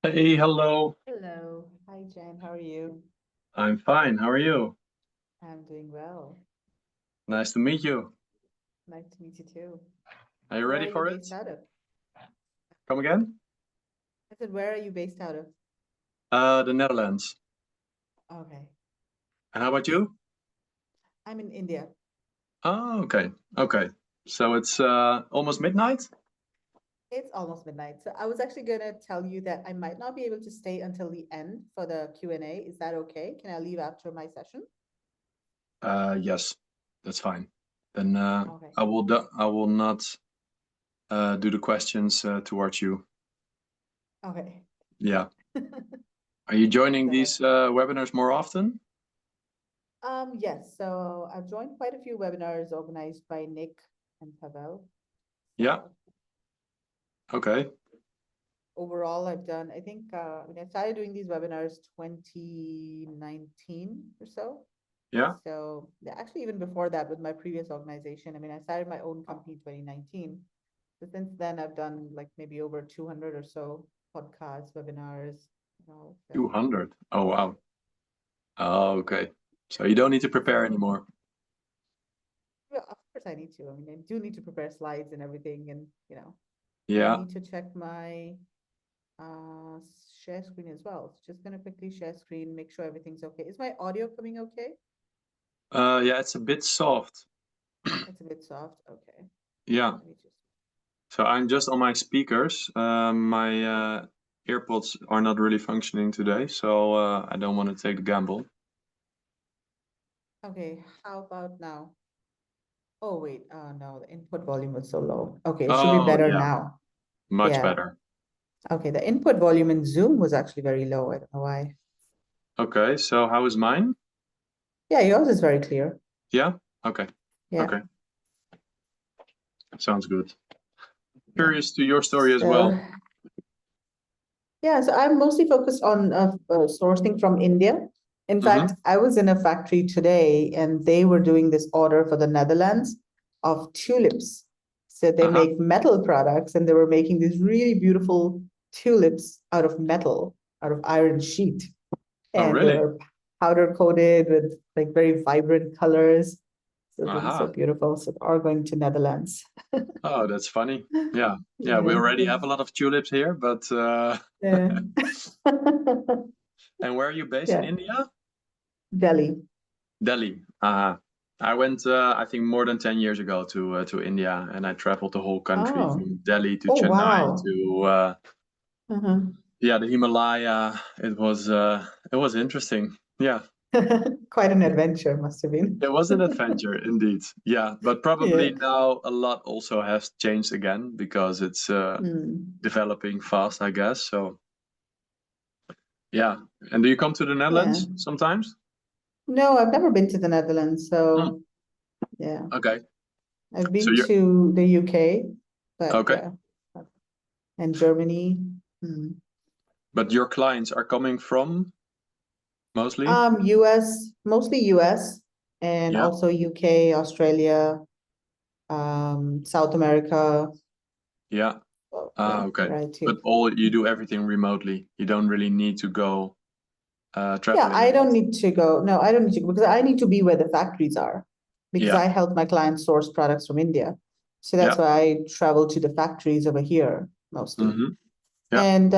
Hey, hello. Hello. Hi, Jen. How are you? I'm fine. How are you? I'm doing well. Nice to meet you. Nice to meet you too. Are you Where ready are you for based it? out of? Come again? I said, where are you based out of? The Netherlands. Okay, And how about nice. you? I'm in India. Oh, okay. Okay. So it's almost midnight? It's almost midnight. So I was actually going to tell you that I might not be able to stay until the end for the Q&A. Is that okay? Can I leave after my session? Yes, that's fine. Then Okay. I will not do the questions towards you. Okay. Yeah. Are you joining Go ahead. these webinars more often? Yes. So I've joined quite a few webinars organized by Nick and Pavel. Yeah. So Okay. overall, I've done, I think, I started doing these webinars 2019 or so. Yeah. So yeah, actually, even before that, with my previous organization, I mean, I started my own company in 2019. So since then, I've done like maybe over 200 or so podcasts, webinars, you know, so 200. Oh, wow. Oh, okay. So you don't need to prepare so anymore. well, of course I need to. I mean, I do need to prepare slides and everything, and I Yeah. need to check my uh share screen as well. So just gonna quickly share screen, make sure everything's okay. Is my audio coming okay? Yeah, it's a bit soft. It's a bit soft. Okay. Yeah. Let me just. So I'm just on my speakers. My earpods are not really functioning today, so I don't want to take the gamble. Okay, how about now? Oh, wait. No, the input volume was so low. Okay, it should be Oh, better yeah, now. much Yeah. better. Okay, the input volume in Zoom was actually very low. I don't know why. Okay, so how is mine? Yeah, yours is very clear. Yeah? Okay. Yeah, Okay. Sounds good. yeah. Curious to your story as So, well. yeah, so I'm mostly focused on sourcing from India. In fact, Mm-hmm. I was in a factory today and they were doing this order for the Netherlands of tulips. So they Uh-huh. make metal products and they were making these really beautiful tulips out of metal, out of iron sheet. Oh, And they really? were powder coated with like very vibrant colors. So it was really so Aha. beautiful. So they are going to Netherlands. Oh, that's funny. Yeah. Yeah, we Yeah. already have a lot of tulips here, but Yeah. and where are you based in Yeah. India? Delhi. Delhi. I went, I think, more than 10 years ago to India, and I traveled the whole country Oh. from Delhi to Oh, Chennai wow. to Uh-huh. yeah, the Himalaya. It was interesting. Yeah, Quite an adventure must have been. it was an adventure indeed. Yeah, but probably Yeah. now a lot also has changed again because it's Hmm. developing fast, I guess. So yeah. And do you come to the Yeah. Netherlands sometimes? No, I've never been to the Netherlands. Hmm. So yeah, Okay. I've So been you're to the UK, but okay, yeah, and Germany. Hmm. but your clients are coming from mostly? US, mostly US, and Yeah. also UK, Australia, South America. Yeah. So Ah, yeah, okay. variety But of. all you do everything remotely. You don't really need to go Yeah, traveling a I lot. don't need to go. No, I don't need to go because I need to be where the factories are because Yeah. I help my clients source products from India. So that's Yeah. why I travel to the factories over here mostly. Mm-hmm. Yeah. And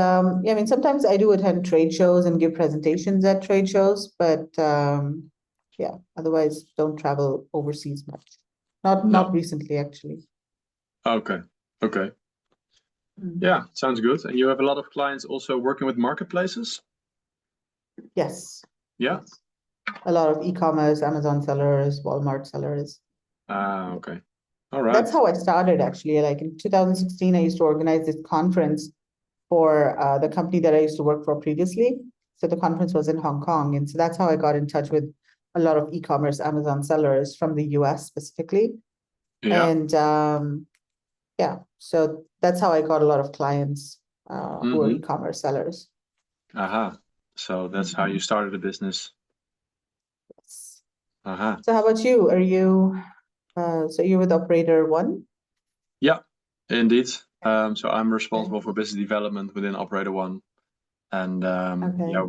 yeah, I mean, sometimes I do attend trade shows and give presentations at trade shows, but yeah, otherwise don't travel overseas much. Not No. recently, actually. Okay. Okay. Mm. Yeah. Sounds good. And you have a lot of clients also working with marketplaces? Yes, Yeah. yes. A lot of e-commerce, Amazon sellers, Walmart sellers. Ah, Yeah. okay. All That's right. how I started actually. Like in 2016, I used to organize this conference for the company that I used to work for previously. So the conference was in Hong Kong. And so that's how I got in touch with a lot of e-commerce Amazon sellers from the US specifically. Yeah. And yeah, so that's how I got a lot of clients who are Mm-hmm. e-commerce sellers. Aha. So that's how you Mhm. started a business. Yes. Aha. So how about you? Are you so you're with operator one? Yeah, indeed. So I'm Yeah. responsible for business development within Operator One. And Okay. yeah,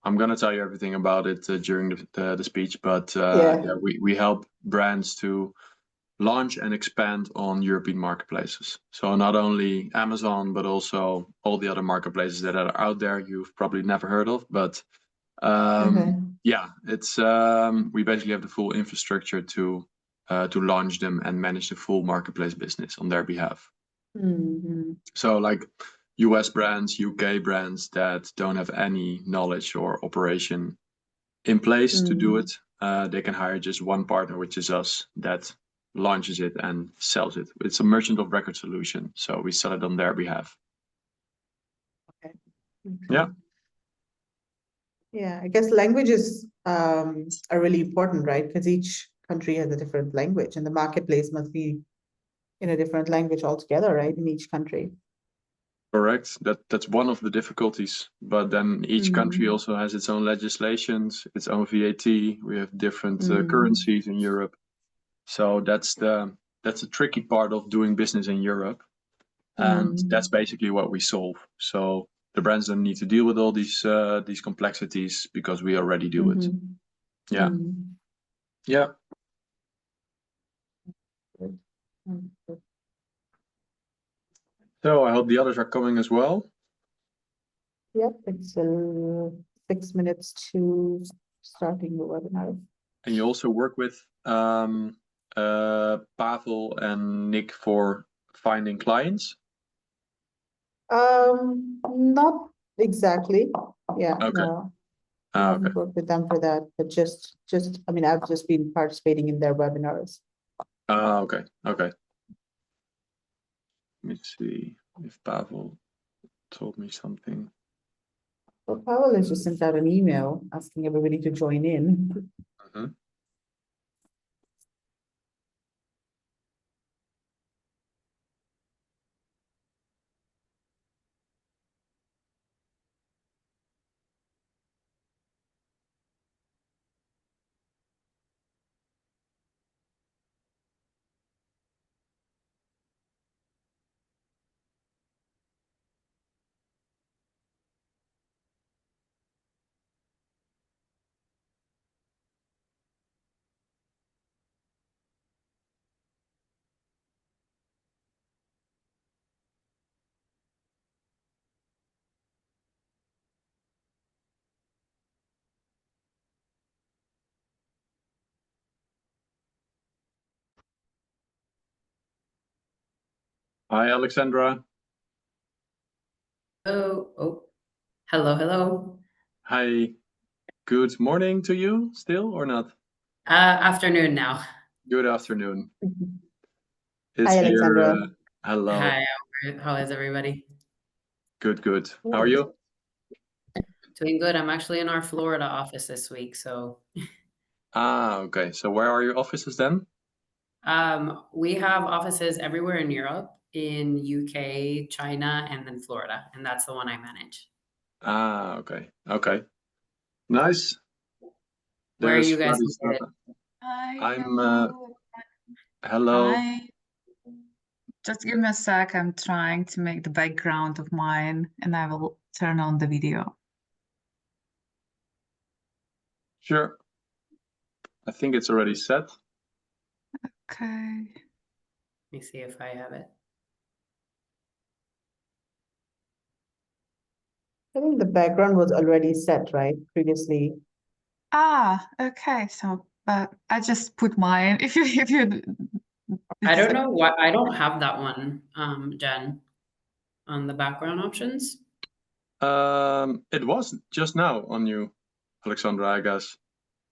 I'm gonna tell you everything about it during the speech, but Yeah. yeah, we help brands to launch and expand on European marketplaces. So not only Amazon, but also all the other marketplaces that are out there you've probably never heard of. But Okay. yeah, it's we basically have the full infrastructure to launch them and manage the full marketplace business on their behalf. Mhm. So like US brands, UK brands that don't have any knowledge or operation in place to do it, they can hire just one partner, which is us, that launches it and sells it. It's a merchant of record solution, so we sell it on their behalf. Okay. Yeah. Yeah, I guess languages are really important, right? Because each country has a different language, and the marketplace must be in a different language altogether, right? In each country. Correct. That's one of the difficulties. But then each country also has its own legislations, its own VAT. We have different currencies in Europe. So that's the tricky part of doing business in Europe. And that's basically what we solve. So the brands don't need to deal with all these complexities because we already do it. Yeah. Yeah. Good. Good. So I hope the others are coming as well. Yep, it's 6 minutes to starting the webinar. And you also work with Pavel and Nick for finding clients? Not exactly. Yeah, Okay. no. I Okay. haven't worked with them for that, but just I mean, I've just been participating in their webinars. Okay. Okay. Let me see if Pavel told me something. Well, Pavel has just sent out an email asking everybody to join in. Hi, Alexandra. Oh, hello, hello. Hi. Good morning to you still or not? Afternoon now. Good afternoon. Hi, It's Alexandra. here. Hello. Hi, how is everybody? Good, good. How are you? Doing good. I'm actually in our Florida office this week, so Okay. So where are your offices then? we have offices everywhere in Europe, in UK, China, and then Florida, and that's the one I manage. Okay. Okay. Nice. Where are There's you guys located? Vladislava. Hi, I'm hello. hello. Hi. Just give me a sec. I'm trying to make the background of mine and I will turn on the video. Sure. I think it's already set. Okay. Let me see if I have it. I think the background was already set, right? Previously. Okay. So, but I just put mine. If you I don't know why I don't have that one, Jen, on the background options. It was just now on you, Alexandra, I guess.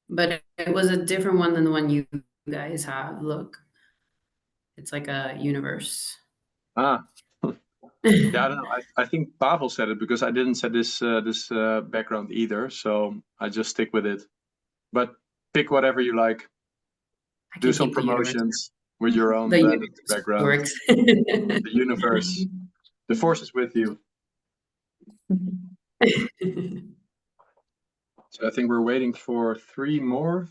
But it was a different one than the one you guys have. Look, it's like a universe. Yeah, I don't know. I think Pavel said it because I didn't set this background either, so I just stick with it. But pick whatever you like. I Do can some keep the universe. promotions with your own The branded universe background. works. The universe, the force is with you. So I think we're waiting for 3 more.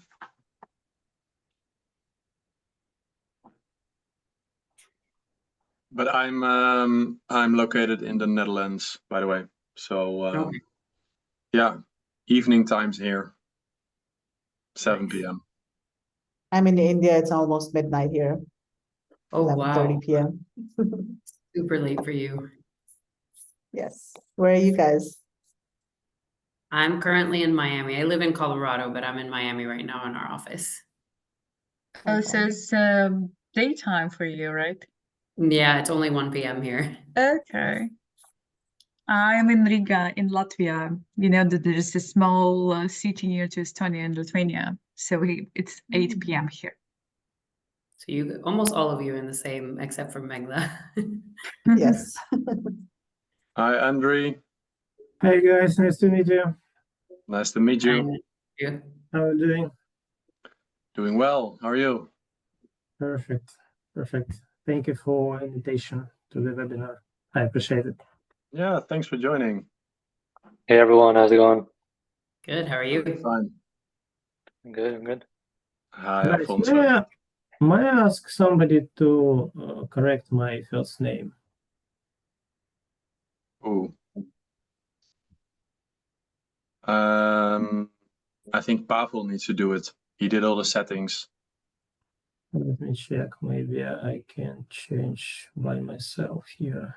But I'm located in the Netherlands, by the way. So Okay. yeah, evening times here, 7 p.m. I'm in India, it's almost midnight here, Oh, 11:30 wow. p.m. Super late for you. Yes. Where are you guys? I'm currently in Miami. I live in Colorado, but I'm in Miami right now in our office. Oh, so it's daytime for you, right? Yeah, it's only 1 p.m. here. Okay. I'm in Riga, in Latvia. You know that there's a small city near to Estonia and Lithuania. So it's 8 p.m. here. So you almost all of you in the same, except for Meghla. Yes. Hi, Andriy. Hey guys, nice to meet you. Nice to meet you. Yeah. How are you doing? Doing well. How are you? Perfect. Perfect. Thank you for invitation to the webinar. I appreciate it. Yeah, thanks for joining. Hey everyone, how's it going? Good. How are you? Fine. I'm good, I'm good. Hi, Guys, Alfonso. may I ask somebody to correct my first name? Ooh. I think Pavel needs to do it. He did all the settings. Let me check. Maybe I can change by myself here.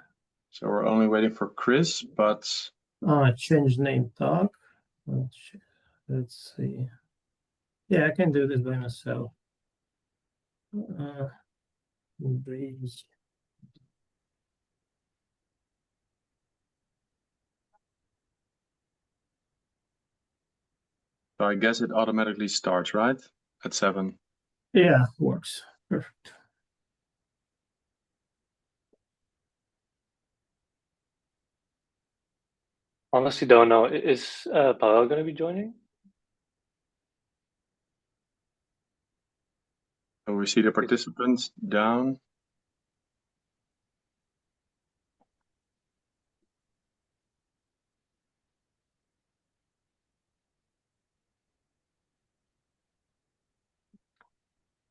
So we're only waiting for Chris, but Change name tag. Let's see. Yeah, I can do this by myself. Breeze. so I guess it automatically starts, right? At 7. Yeah, works. Perfect. Honestly don't know. Is Pavel gonna be joining? So we see the participants down.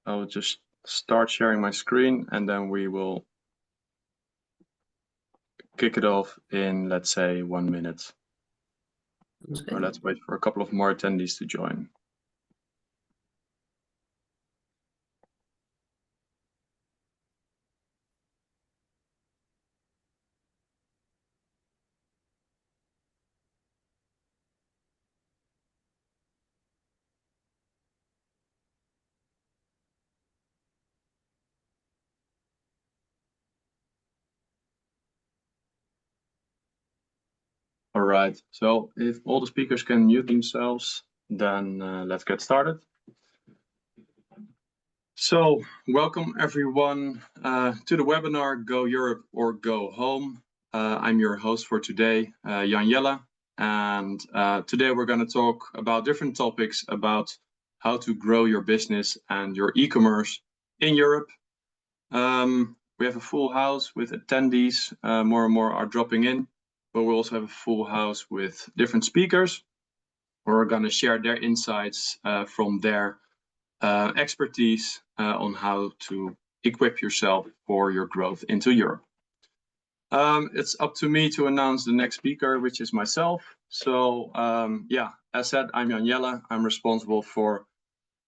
I'll just start sharing my screen and then we will kick it off in, let's say, 1 minute. Sounds Or good. let's wait for a couple of more attendees to join. All right, so if all the speakers can mute themselves, then let's get started. So welcome everyone to the webinar, Go Europe or Go Home. I'm your host for today, Jan-Jelle, and today we're going to talk about different topics about how to grow your business and your e-commerce in Europe. We have a full house with attendees, more and more are dropping in, but we also have a full house with different speakers who are going to share their insights from their expertise on how to equip yourself for your growth into Europe. It's up to me to announce the next speaker, which is myself. So yeah, as said, I'm Jan-Jelle. I'm responsible for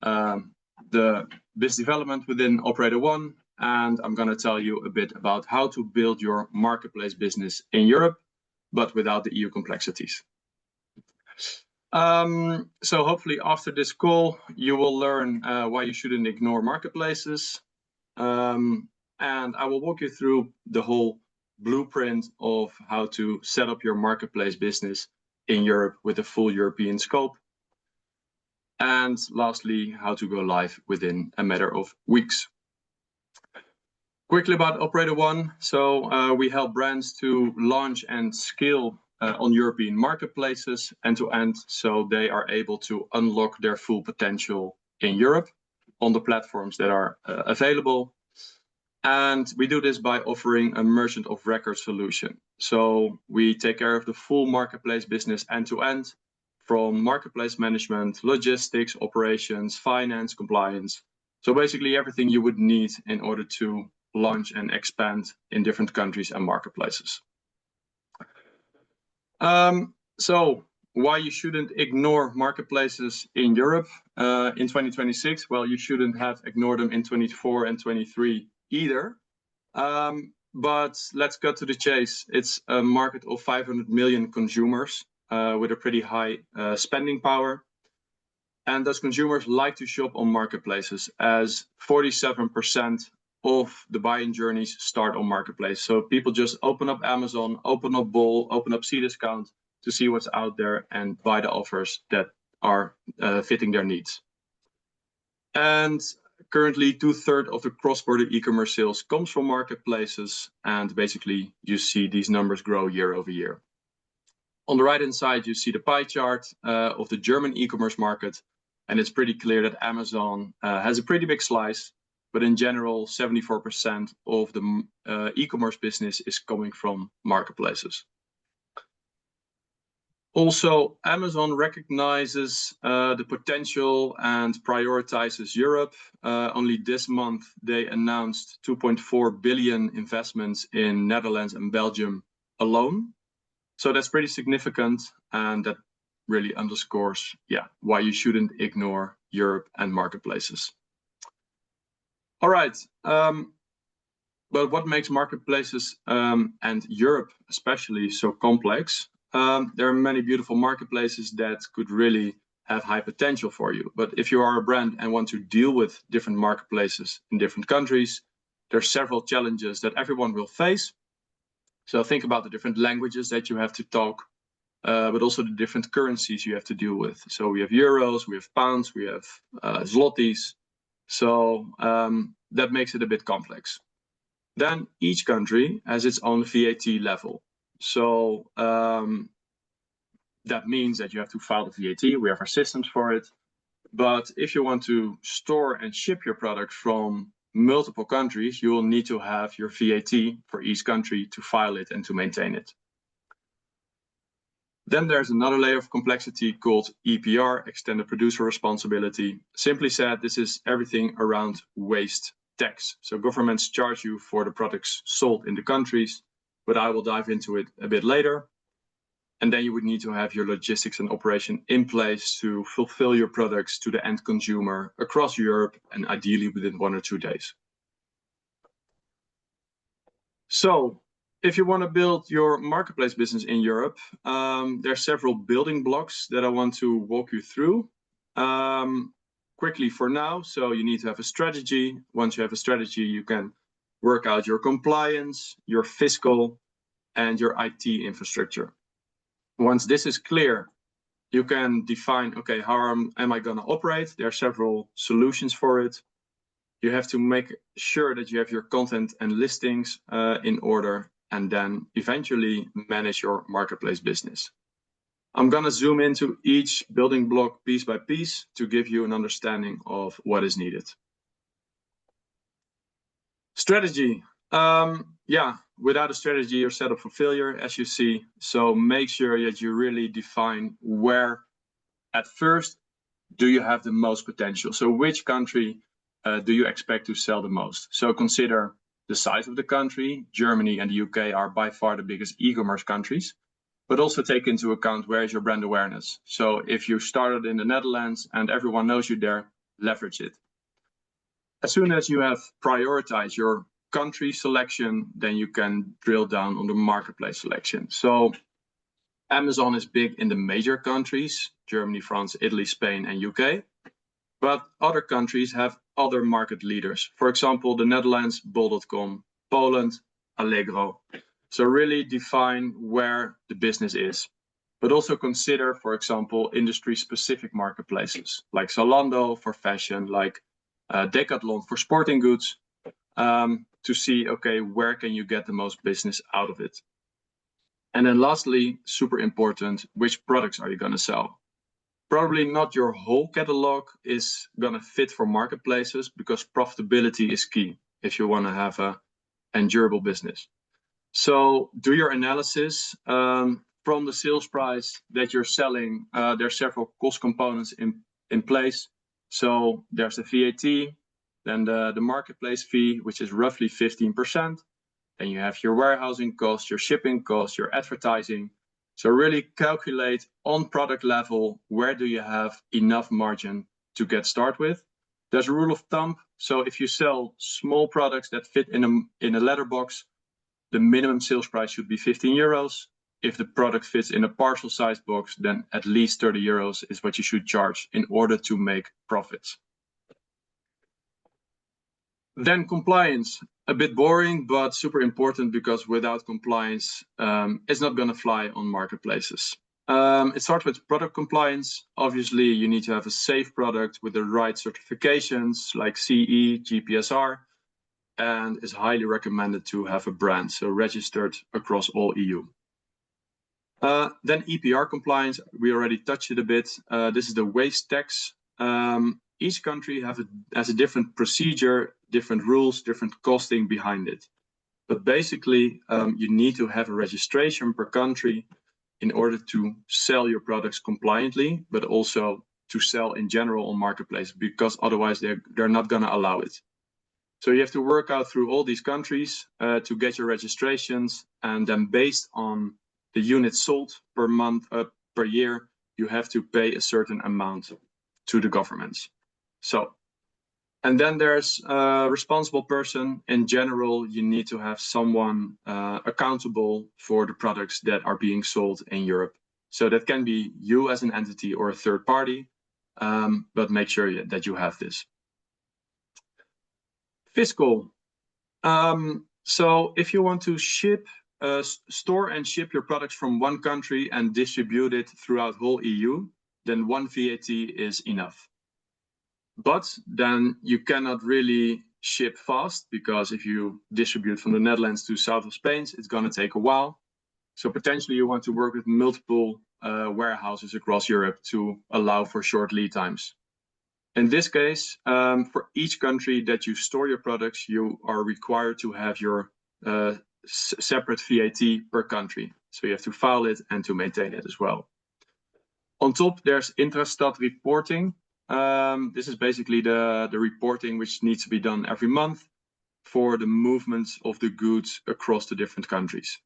the business development within Operator One, and I'm going to tell you a bit about how to build your marketplace business in Europe, but without the EU complexities. So hopefully after this call, you will learn why you shouldn't ignore marketplaces. And I will walk you through the whole blueprint of how to set up your marketplace business in Europe with a full European scope. And lastly, how to go live within a matter of weeks. Quickly about Operator One. So we help brands to launch and scale on European marketplaces end to end, so they are able to unlock their full potential in Europe on the platforms that are available. And we do this by offering a merchant of record solution. So we take care of the full marketplace business end to end, from marketplace management, logistics, operations, finance, compliance. So basically everything you would need in order to launch and expand in different countries and marketplaces. So why you shouldn't ignore marketplaces in Europe in 2026? Well, you shouldn't have ignored them in 24 and 23 either. But let's cut to the chase. It's a market of 500 million consumers with a pretty high spending power. And those consumers like to shop on marketplaces, as 47% of the buying journeys start on marketplace. So people just open up Amazon, open up Bol, open up Cdiscount to see what's out there and buy the offers that are fitting their needs. And currently 2/3 of the cross-border e-commerce sales comes from marketplaces, and basically you see these numbers grow year over year. On the right-hand side, you see the pie chart of the German e-commerce market, and it's pretty clear that Amazon has a pretty big slice, but in general, 74% of the e-commerce business is coming from marketplaces. Also, Amazon recognizes the potential and prioritizes Europe. Only this month, they announced 2.4 billion investments in Netherlands and Belgium alone. So that's pretty significant, and that really underscores, why you shouldn't ignore Europe and marketplaces. All right, but what makes marketplaces and Europe especially so complex? There are many beautiful marketplaces that could really have high potential for you. But if you are a brand and want to deal with different marketplaces in different countries, there are several challenges that everyone will face. So think about the different languages that you have to talk, but also the different currencies you have to deal with. So we have euros, we have pounds, we have zlotys. So that makes it a bit complex. Then each country has its own VAT level. So that means that you have to file the VAT. We have our systems for it. But if you want to store and ship your product from multiple countries, you will need to have your VAT for each country to file it and to maintain it. Then there's another layer of complexity called EPR, Extended Producer Responsibility. Simply said, this is everything around waste tax. So governments charge you for the products sold in the countries, but I will dive into it a bit later. And then you would need to have your logistics and operation in place to fulfill your products to the end consumer across Europe, and ideally within 1 or 2 days. So if you want to build your marketplace business in Europe, there are several building blocks that I want to walk you through quickly for now. So you need to have a strategy. Once you have a strategy, you can work out your compliance, your fiscal, and your IT infrastructure. Once this is clear, you can define, okay, how am I going to operate? There are several solutions for it. You have to make sure that you have your content and listings in order, and then eventually manage your marketplace business. I'm going to zoom into each building block piece by piece to give you an understanding of what is needed. Strategy. Without a strategy, you're set up for failure, as you see. So make sure that you really define where, at first, do you have the most potential. So which country do you expect to sell the most? So consider the size of the country. Germany and the UK are by far the biggest e-commerce countries, but also take into account where is your brand awareness. So if you started in the Netherlands and everyone knows you there, leverage it. As soon as you have prioritized your country selection, then you can drill down on the marketplace selection. So Amazon is big in the major countries, Germany, France, Italy, Spain, and UK. But other countries have other market leaders. For example, the Netherlands, bol.com, Poland, Allegro. So really define where the business is. But also consider, for example, industry-specific marketplaces, like Zalando for fashion, like Decathlon for sporting goods, to see, okay, where can you get the most business out of it? And then lastly, super important, which products are you going to sell? Probably not your whole catalog is going to fit for marketplaces, because profitability is key if you want to have an endurable business. So do your analysis from the sales price that you're selling. There are several cost components in place. So there's the VAT, then the marketplace fee, which is roughly 15%. Then you have your warehousing costs, your shipping costs, your advertising. So really calculate on product level, where do you have enough margin to get started with. There's a rule of thumb. So if you sell small products that fit in a letterbox, the minimum sales price should be 15 euros. If the product fits in a partial size box, then at least 30 euros is what you should charge in order to make profits. Then compliance, a bit boring, but super important, because without compliance, it's not going to fly on marketplaces. It starts with product compliance. Obviously, you need to have a safe product with the right certifications like CE, GPSR, and is highly recommended to have a brand, so registered across all EU. Then EPR compliance, we already touched it a bit. This is the waste tax. Each country has a different procedure, different rules, different costing behind it. But basically, you need to have a registration per country in order to sell your products compliantly, but also to sell in general on marketplace, because otherwise they're not going to allow it. So you have to work out through all these countries to get your registrations, and then based on the units sold per month, per year, you have to pay a certain amount to the governments. So, and then there's a responsible person. In general, you need to have someone accountable for the products that are being sold in Europe. So that can be you as an entity or a third party, but make sure that you have this. Fiscal. So if you want to store and ship your products from one country and distribute it throughout whole EU, then one VAT is enough. But then you cannot really ship fast, because if you distribute from the Netherlands to south of Spain, it's going to take a while. So potentially you want to work with multiple warehouses across Europe to allow for short lead times. In this case, for each country that you store your products, you are required to have your separate VAT per country. So you have to file it and to maintain it as well. On top, there's intrastat reporting. This is basically the reporting which needs to be done every month for the movements of the goods across the different countries.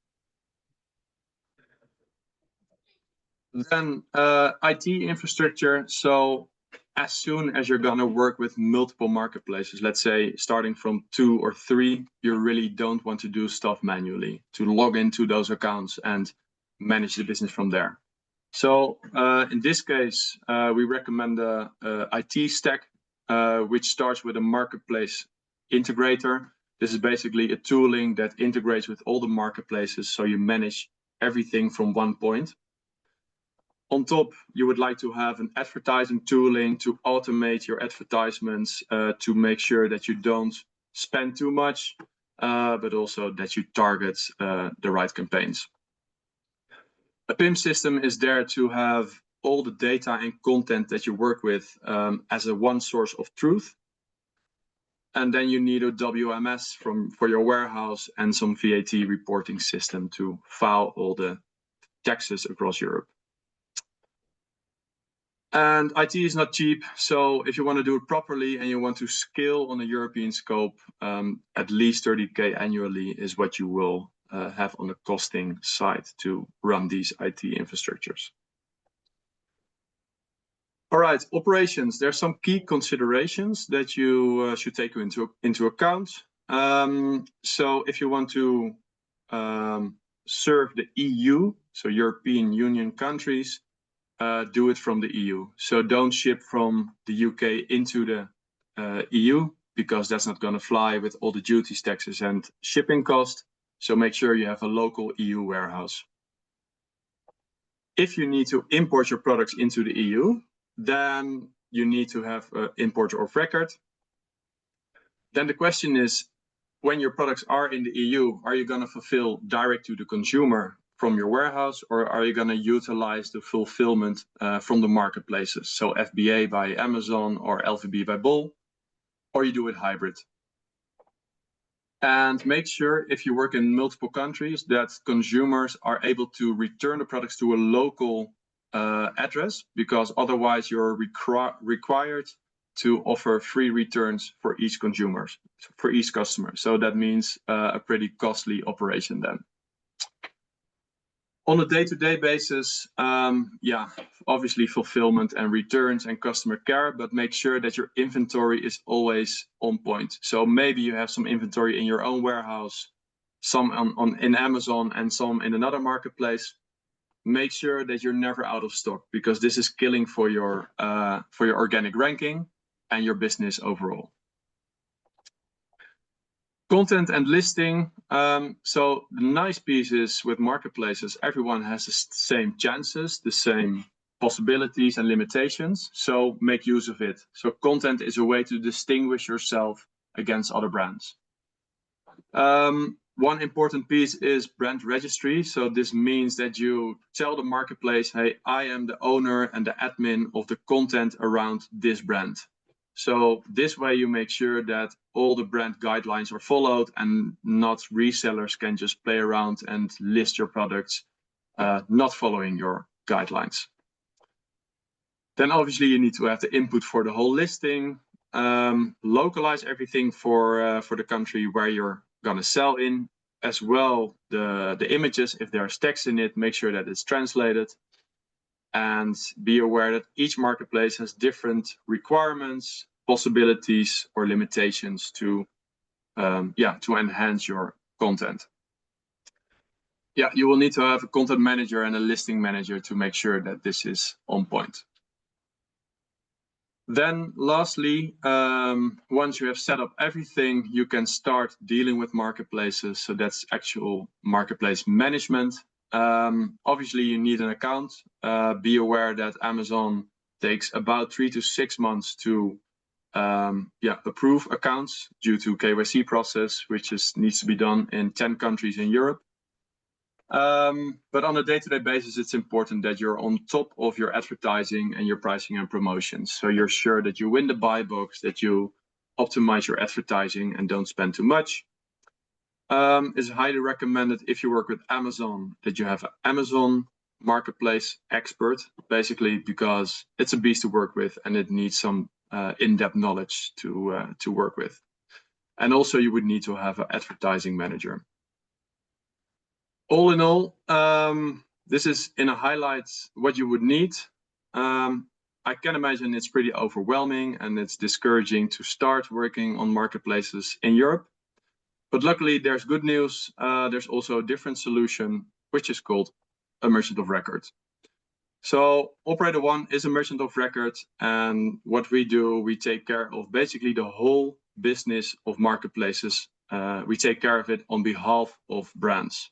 Then IT infrastructure. So as soon as you're going to work with multiple marketplaces, let's say starting from 2 or 3, you really don't want to do stuff manually, to log into those accounts and manage the business from there. So in this case, we recommend the IT stack, which starts with a marketplace integrator. This is basically a tooling that integrates with all the marketplaces, so you manage everything from one point. On top, you would like to have an advertising tooling to automate your advertisements, to make sure that you don't spend too much, but also that you target the right campaigns. A PIM system is there to have all the data and content that you work with as a one source of truth. And then you need a WMS for your warehouse and some VAT reporting system to file all the taxes across Europe. And IT is not cheap, so if you want to do it properly and you want to scale on a European scope, at least 30K annually is what you will have on the costing side to run these IT infrastructures. All right, operations. There's some key considerations that you should take into account. So if you want to serve the EU, so European Union countries, do it from the EU. So don't ship from the UK into the EU, because that's not going to fly with all the duties, taxes, and shipping costs. So make sure you have a local EU warehouse. If you need to import your products into the EU, then you need to have an importer of record. Then the question is, when your products are in the EU, are you going to fulfill direct to the consumer from your warehouse, or are you going to utilize the fulfillment from the marketplaces? So FBA by Amazon or LVB by Bol, or you do it hybrid. And make sure, if you work in multiple countries, that consumers are able to return the products to a local address, because otherwise you're required to offer free returns for each customer. So that means a pretty costly operation then. On a day-to-day basis, yeah, obviously fulfillment and returns and customer care, but make sure that your inventory is always on point. So maybe you have some inventory in your own warehouse, some in Amazon and some in another marketplace. Make sure that you're never out of stock, because this is killing for your organic ranking and your business overall. Content and listing. So the nice piece is with marketplaces, everyone has the same chances, the same possibilities and limitations. So make use of it. So content is a way to distinguish yourself against other brands. One important piece is brand registry. So this means that you tell the marketplace, hey, I am the owner and the admin of the content around this brand. So this way you make sure that all the brand guidelines are followed and not resellers can just play around and list your products not following your guidelines. Then obviously you need to have the input for the whole listing, localize everything for the country where you're gonna sell in, as well the images, if there's text in it, make sure that it's translated. And be aware that each marketplace has different requirements, possibilities, or limitations to enhance your content. Yeah, you will need to have a content manager and a listing manager to make sure that this is on point. Then lastly, once you have set up everything, you can start dealing with marketplaces. So that's actual marketplace management. Obviously, you need an account. Be aware that Amazon takes about 3 to 6 months to approve accounts due to KYC process, which needs to be done in 10 countries in Europe. But on a day-to-day basis, it's important that you're on top of your advertising and your pricing and promotions. So you're sure that you win the buy box, that you optimize your advertising and don't spend too much. It's highly recommended if you work with Amazon that you have an Amazon marketplace expert, basically because it's a beast to work with and it needs some in-depth knowledge to work with. And also you would need to have an advertising manager. All in all, this is in a highlight what you would need. I can imagine it's pretty overwhelming and it's discouraging to start working on marketplaces in Europe. But luckily, there's good news. There's also a different solution, which is called a merchant of record. So Operator One is a merchant of record. And what we do, we take care of basically the whole business of marketplaces. We take care of it on behalf of brands.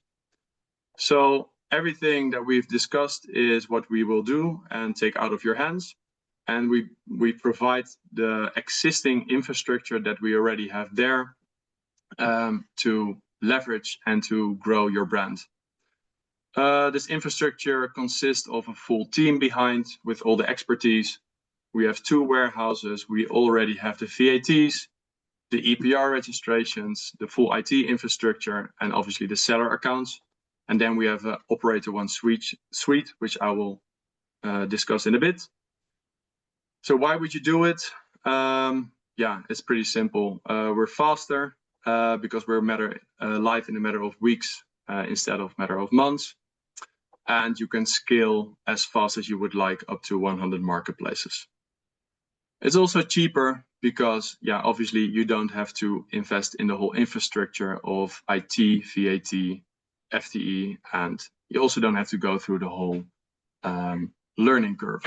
So everything that we've discussed is what we will do and take out of your hands. And we provide the existing infrastructure that we already have there to leverage and to grow your brand. This infrastructure consists of a full team behind with all the expertise. We have 2 warehouses. We already have the VATs, the EPR registrations, the full IT infrastructure, and obviously the seller accounts. And then we have an Operator One suite, which I will discuss in a bit. So why would you do it? Yeah, it's pretty simple. We're faster because we're live in a matter of weeks instead of matter of months. And you can scale as fast as you would like up to 100 marketplaces. It's also cheaper because, yeah, obviously you don't have to invest in the whole infrastructure of IT, VAT, FTE, and you also don't have to go through the whole learning curve.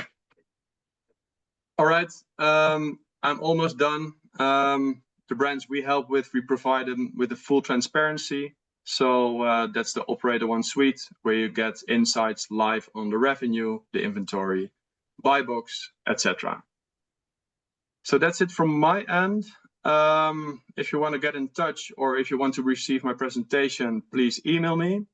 All right, I'm almost done. The brands we help with, we provide them with the full transparency. So that's the Operator One suite, where you get insights live on the revenue, the inventory, buy box, etc. So that's it from my end. If you want to get in touch or if you want to receive my presentation, please email me.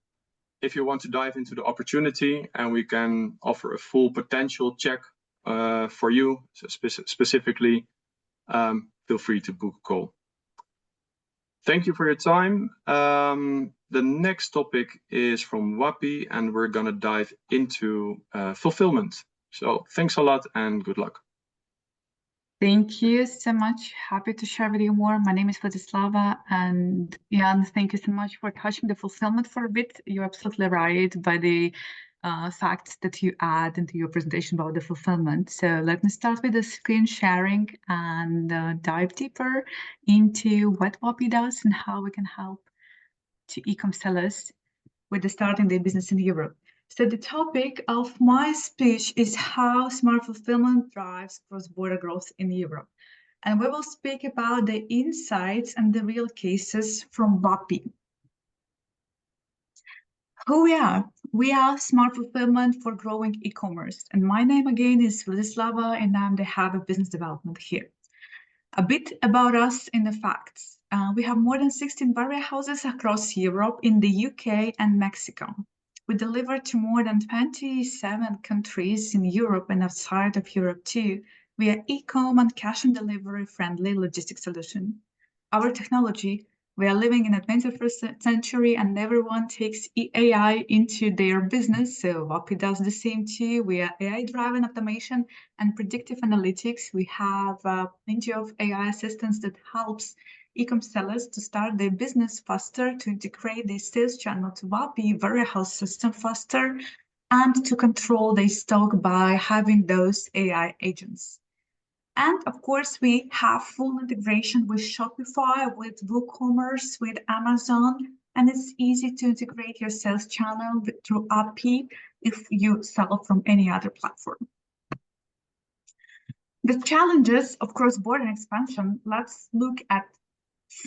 If you want to dive into the opportunity and we can offer a full potential check for you specifically, feel free to book a call. Thank you for your time. The next topic is from WAPI and we're going to dive into fulfillment. So thanks a lot and good luck. Thank you so much. Happy to share with you more. My name is Vladislava, and Jan, thank you so much for touching the fulfillment for a bit. You're absolutely right by the facts that you add into your presentation about the fulfillment. So let me start with the screen sharing and dive deeper into what WAPI does and how we can help to e-com sellers with starting their business in Europe. So the topic of my speech is how smart fulfillment drives cross-border growth in Europe. And we will speak about the insights and the real cases from WAPI. Who we are? We are Smart Fulfillment for Growing E-commerce. And my name again is Vladislava, and I'm the head of business development here. A bit about us in the facts. We have more than 16 warehouses across Europe, in the UK and Mexico. We deliver to more than 27 countries in Europe and outside of Europe too, via e-com and cash and delivery friendly logistics solution. Our technology, we are living in the 21st century and everyone takes AI into their business, so WAPI does the same too. We are AI-driven automation and predictive analytics. We have plenty of AI assistants that helps e-com sellers to start their business faster, to integrate their sales channel to WAPI warehouse system faster, and to control their stock by having those AI agents. And of course, we have full integration with Shopify, with WooCommerce, with Amazon, and it's easy to integrate your sales channel through API if you sell from any other platform. The challenges of cross-border expansion, let's look at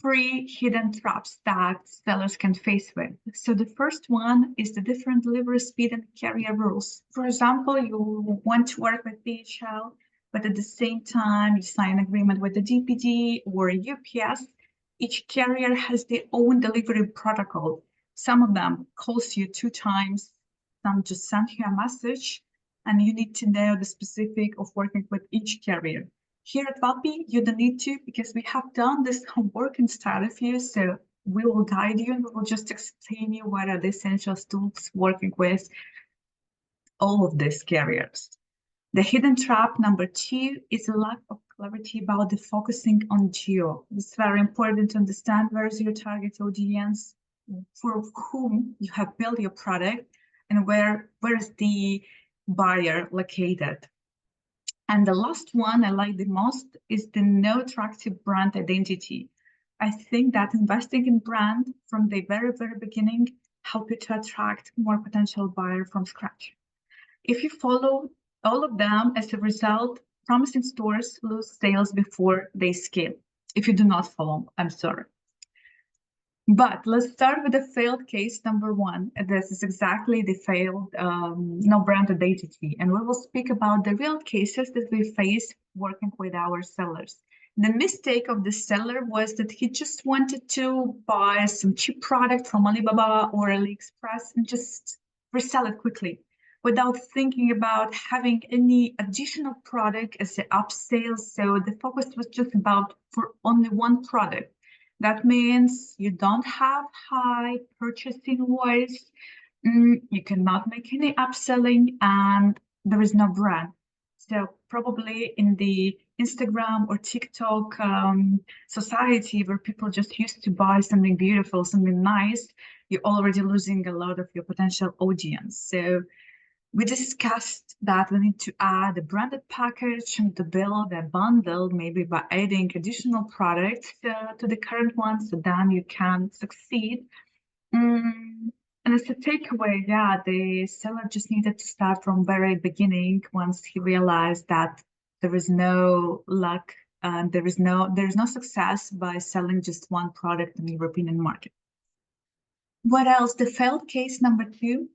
3 hidden traps that sellers can face with. So the first one is the different delivery speed and carrier rules. For example, you want to work with DHL, but at the same time, you sign an agreement with the DPD or UPS. Each carrier has their own delivery protocol. Some of them calls you 2 times, some just send you a message, and you need to know the specific of working with each carrier. Here at WAPI, you don't need to, because we have done this homework inside of you, so we will guide you and we will just explain you what are the essential tools working with all of these carriers. The hidden trap number 2 is a lack of clarity about the focusing on geo. It's very important to understand where is your target audience, for whom you have built your product, and where is the buyer located. And the last one I like the most is the no attractive brand identity. I think that investing in brand from the very, very beginning help you to attract more potential buyer from scratch. If you follow all of them, as a result, promising stores lose sales before they scale. If you do not follow, I'm sorry. But let's start with the failed case number 1. This is exactly the failed no brand identity. And we will speak about the real cases that we face working with our sellers. The mistake of the seller was that he just wanted to buy some cheap product from Alibaba or AliExpress and just resell it quickly, without thinking about having any additional product as an upsell. So the focus was just about for only one product. That means you don't have high purchasing invoice, you cannot make any upselling, and there is no brand. So probably in the Instagram or TikTok society where people just used to buy something beautiful, something nice, you're already losing a lot of your potential audience. So we discussed that we need to add a branded package and to build a bundle, maybe by adding additional products to the current one, so then you can succeed. And as a takeaway, yeah, the seller just needed to start from very beginning once he realized that there is no luck and there is no success by selling just one product in the European market. What else? The failed case number 2.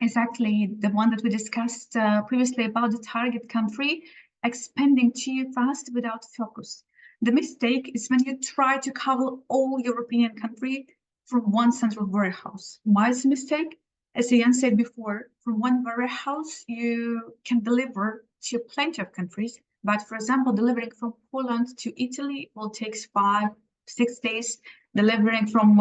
Is actually the one that we discussed previously about the target country expanding too fast without focus. The mistake is when you try to cover all European country from one central warehouse. Why is a mistake? As Jan said before, from one warehouse you can deliver to plenty of countries, but for example, delivering from Poland to Italy will take 5-6 days. Delivering from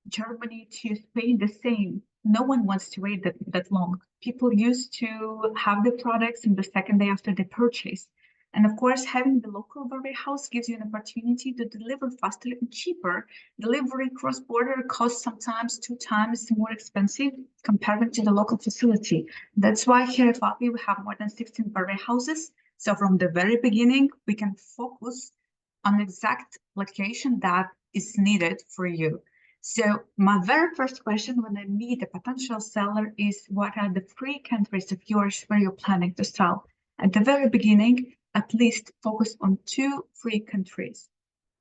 Germany to Spain, the same. no one wants to wait that long. People used to have the products in the second day after they purchase. And of course, having the local warehouse gives you an opportunity to deliver faster and cheaper. Delivery cross-border costs sometimes 2 times more expensive compared to the local facility. That's why here at WAPI we have more than 16 warehouses. So from the very beginning, we can focus on exact location that is needed for you. So my very first question when I meet a potential seller is, what are the 3 countries of yours where you're planning to sell? At the very beginning, at least focus on 2-3 countries.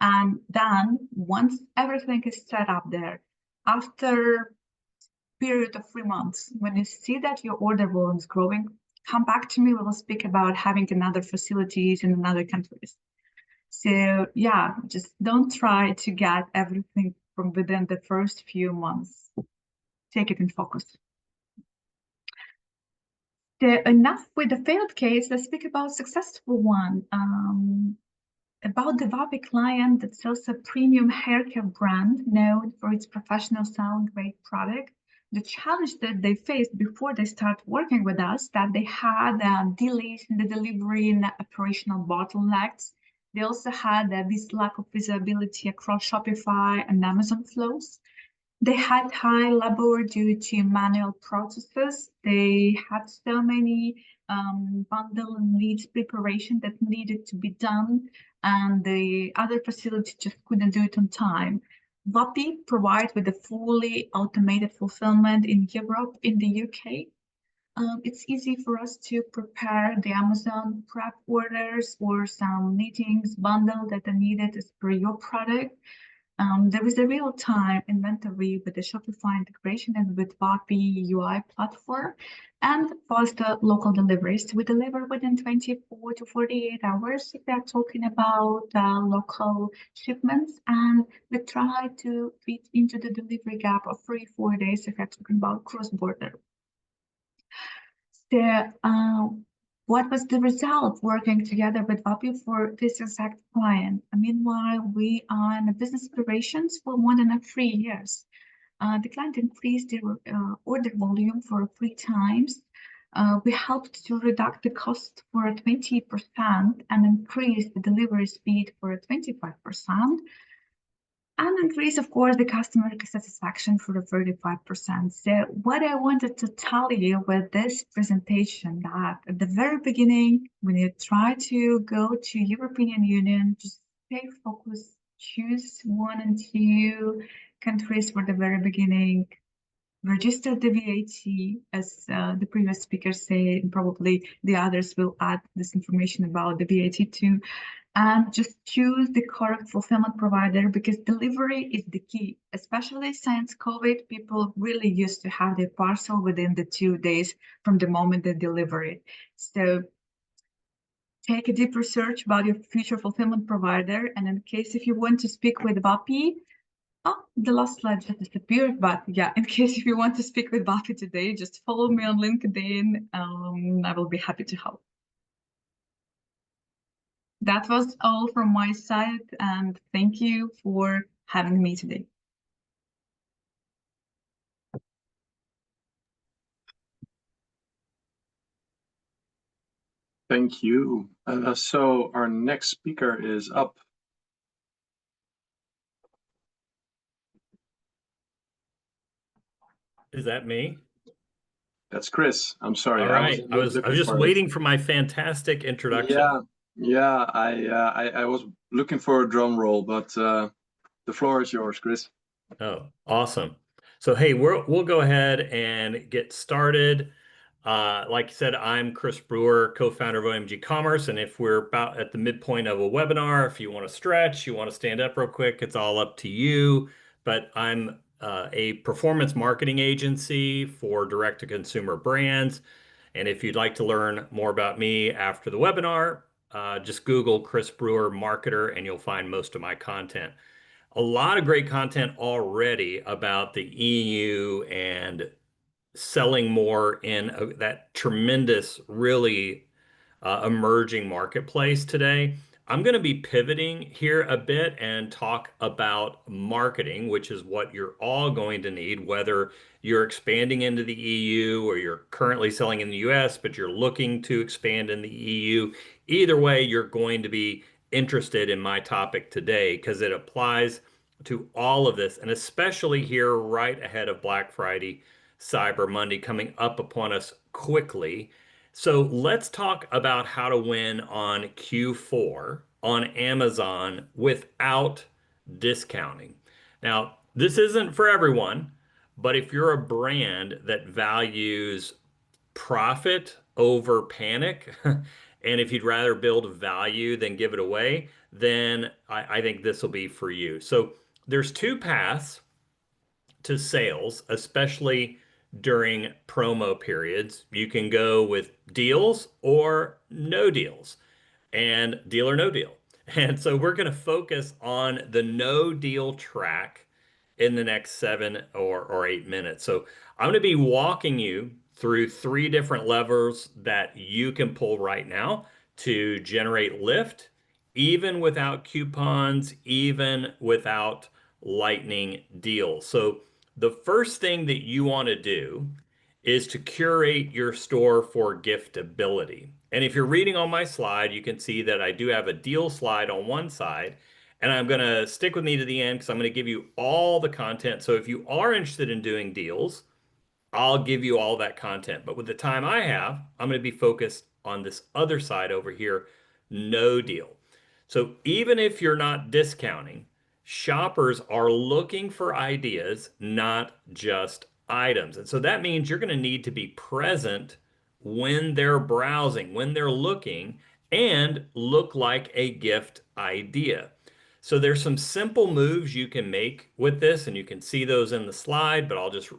And then once everything is set up there, after period of 3 months, when you see that your order volume is growing, come back to me. We will speak about having another facilities in another countries. So yeah, just don't try to get everything from within the first few months. Take it in focus. So enough with the failed case. Let's speak about successful one. About the WAPI client that sells a premium haircare brand known for its professional sound grade product. The challenge that they faced before they start working with us, that they had delays in the delivery and operational bottlenecks. They also had this lack of visibility across Shopify and Amazon flows. They had high labor due to manual processes. They had so many bundle and leads preparation that needed to be done, and the other facility just couldn't do it on time. WAPI provides with a fully automated fulfillment in Europe, in the UK. It's easy for us to prepare the Amazon prep orders or some knitings bundle that are needed as per your product. There is a real-time inventory with the Shopify integration and with WAPI UI platform, and faster local deliveries. We deliver within 24 to 48 hours if they're talking about local shipments, and we try to fit into the delivery gap of 3-4 days if you're talking about cross-border. So, what was the result working together with WAPI for this exact client? Meanwhile, we are in business operations for more than 3 years. The client increased their order volume for 3 times. We helped to reduce the cost for 20% and increase the delivery speed for 25%. And increase, of course, the customer satisfaction for 35%. So what I wanted to tell you with this presentation, that at the very beginning, when you try to go to European Union, just stay focused, choose 1 and 2 countries for the very beginning, register the VAT, as the previous speaker said, and probably the others will add this information about the VAT too. And just choose the correct fulfillment provider, because delivery is the key. Especially since COVID, people really used to have their parcel within the 2 days from the moment they deliver it. So take a deep research about your future fulfillment provider. And in case if you want to speak with WAPI, the last slide just disappeared, but yeah, in case if you want to speak with WAPI today, just follow me on LinkedIn. I will be happy to help. That was all from my side, and thank you for having me today. Thank you. So our next speaker is up. Is that me? That's Chris. I'm sorry. All right. I was just waiting for my fantastic introduction. Yeah. I was looking for a drum roll, but the floor is yours, Chris. Oh, awesome. So hey, we'll go ahead and get started. Like you said, I'm Chris Brewer, co-founder of OMG Commerce, and if we're about at the midpoint of a webinar, if you want to stretch, you want to stand up real quick, it's all up to you. But I'm a performance marketing agency for direct-to-consumer brands. And if you'd like to learn more about me after the webinar, just Google Chris Brewer Marketer and you'll find most of my content. A lot of great content already about the EU and selling more in that tremendous, really emerging marketplace today. I'm going to be pivoting here a bit and talk about marketing, which is what you're all going to need, whether you're expanding into the EU or you're currently selling in the US, but you're looking to expand in the EU. Either way, you're going to be interested in my topic today because it applies to all of this, and especially here right ahead of Black Friday, Cyber Monday coming up upon us quickly. So let's talk about how to win on Q4 on Amazon without discounting. Now, this isn't for everyone, but if you're a brand that values profit over panic, and if you'd rather build value than give it away, then I think this will be for you. So there's two paths to sales, especially during promo periods. You can go with deals or no deals, and deal or no deal. And so we're going to focus on the no deal track in the next 7 or 8 minutes. So I'm going to be walking you through 3 different levers that you can pull right now to generate lift, even without coupons, even without lightning deals. So the first thing that you want to do is to curate your store for giftability. And if you're reading on my slide, you can see that I do have a deal slide on one side, and I'm going to stick with me to the end because I'm going to give you all the content. So if you are interested in doing deals, I'll give you all that content. But with the time I have, I'm going to be focused on this other side over here, no deal. So even if you're not discounting, shoppers are looking for ideas, not just items. And so that means you're going to need to be present when they're browsing, when they're looking, and look like a gift idea. So there's some simple moves you can make with this, and you can see those in the slide, but I'll just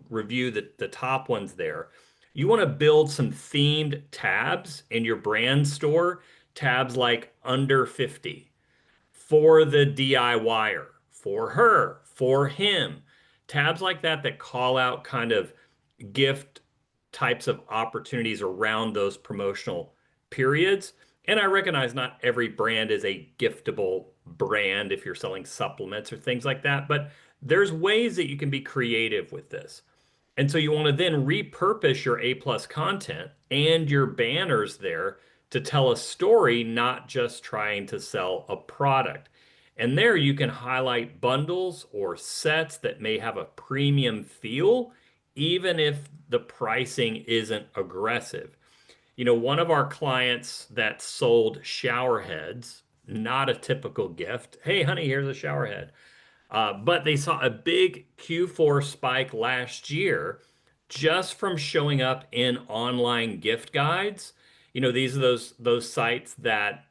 review the top ones there. You want to build some themed tabs in your brand store, tabs like under 50, for the DIYer, for her, for him, tabs like that call out kind of gift types of opportunities around those promotional periods. And I recognize not every brand is a giftable brand if you're selling supplements or things like that, but there's ways that you can be creative with this. And so you want to then repurpose your A+ content and your banners there to tell a story, not just trying to sell a product. And there you can highlight bundles or sets that may have a premium feel, even if the pricing isn't aggressive. One of our clients that sold shower heads, not a typical gift. Hey, honey, here's a shower head. But they saw a big Q4 spike last year just from showing up in online gift guides. These are those sites that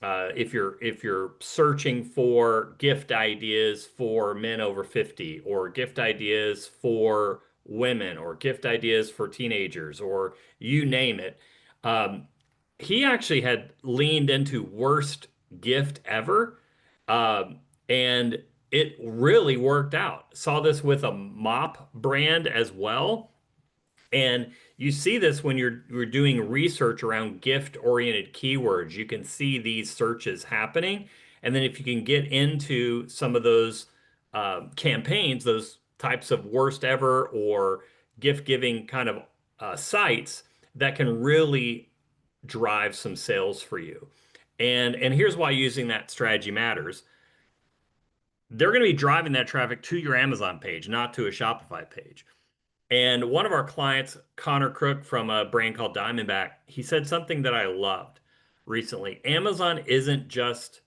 if you're searching for gift ideas for men over 50, or gift ideas for women, or gift ideas for teenagers, or you name it, he actually had leaned into worst gift ever, and it really worked out. Saw this with a mop brand as well. And you see this when you're doing research around gift-oriented keywords. You can see these searches happening. And then if you can get into some of those campaigns, those types of worst ever or gift-giving kind of sites, that can really drive some sales for you. And here's why using that strategy matters. They're going to be driving that traffic to your Amazon page, not to a Shopify page. And one of our clients, Connor Crook from a brand called Diamondback, he said something that I loved recently. Amazon isn't just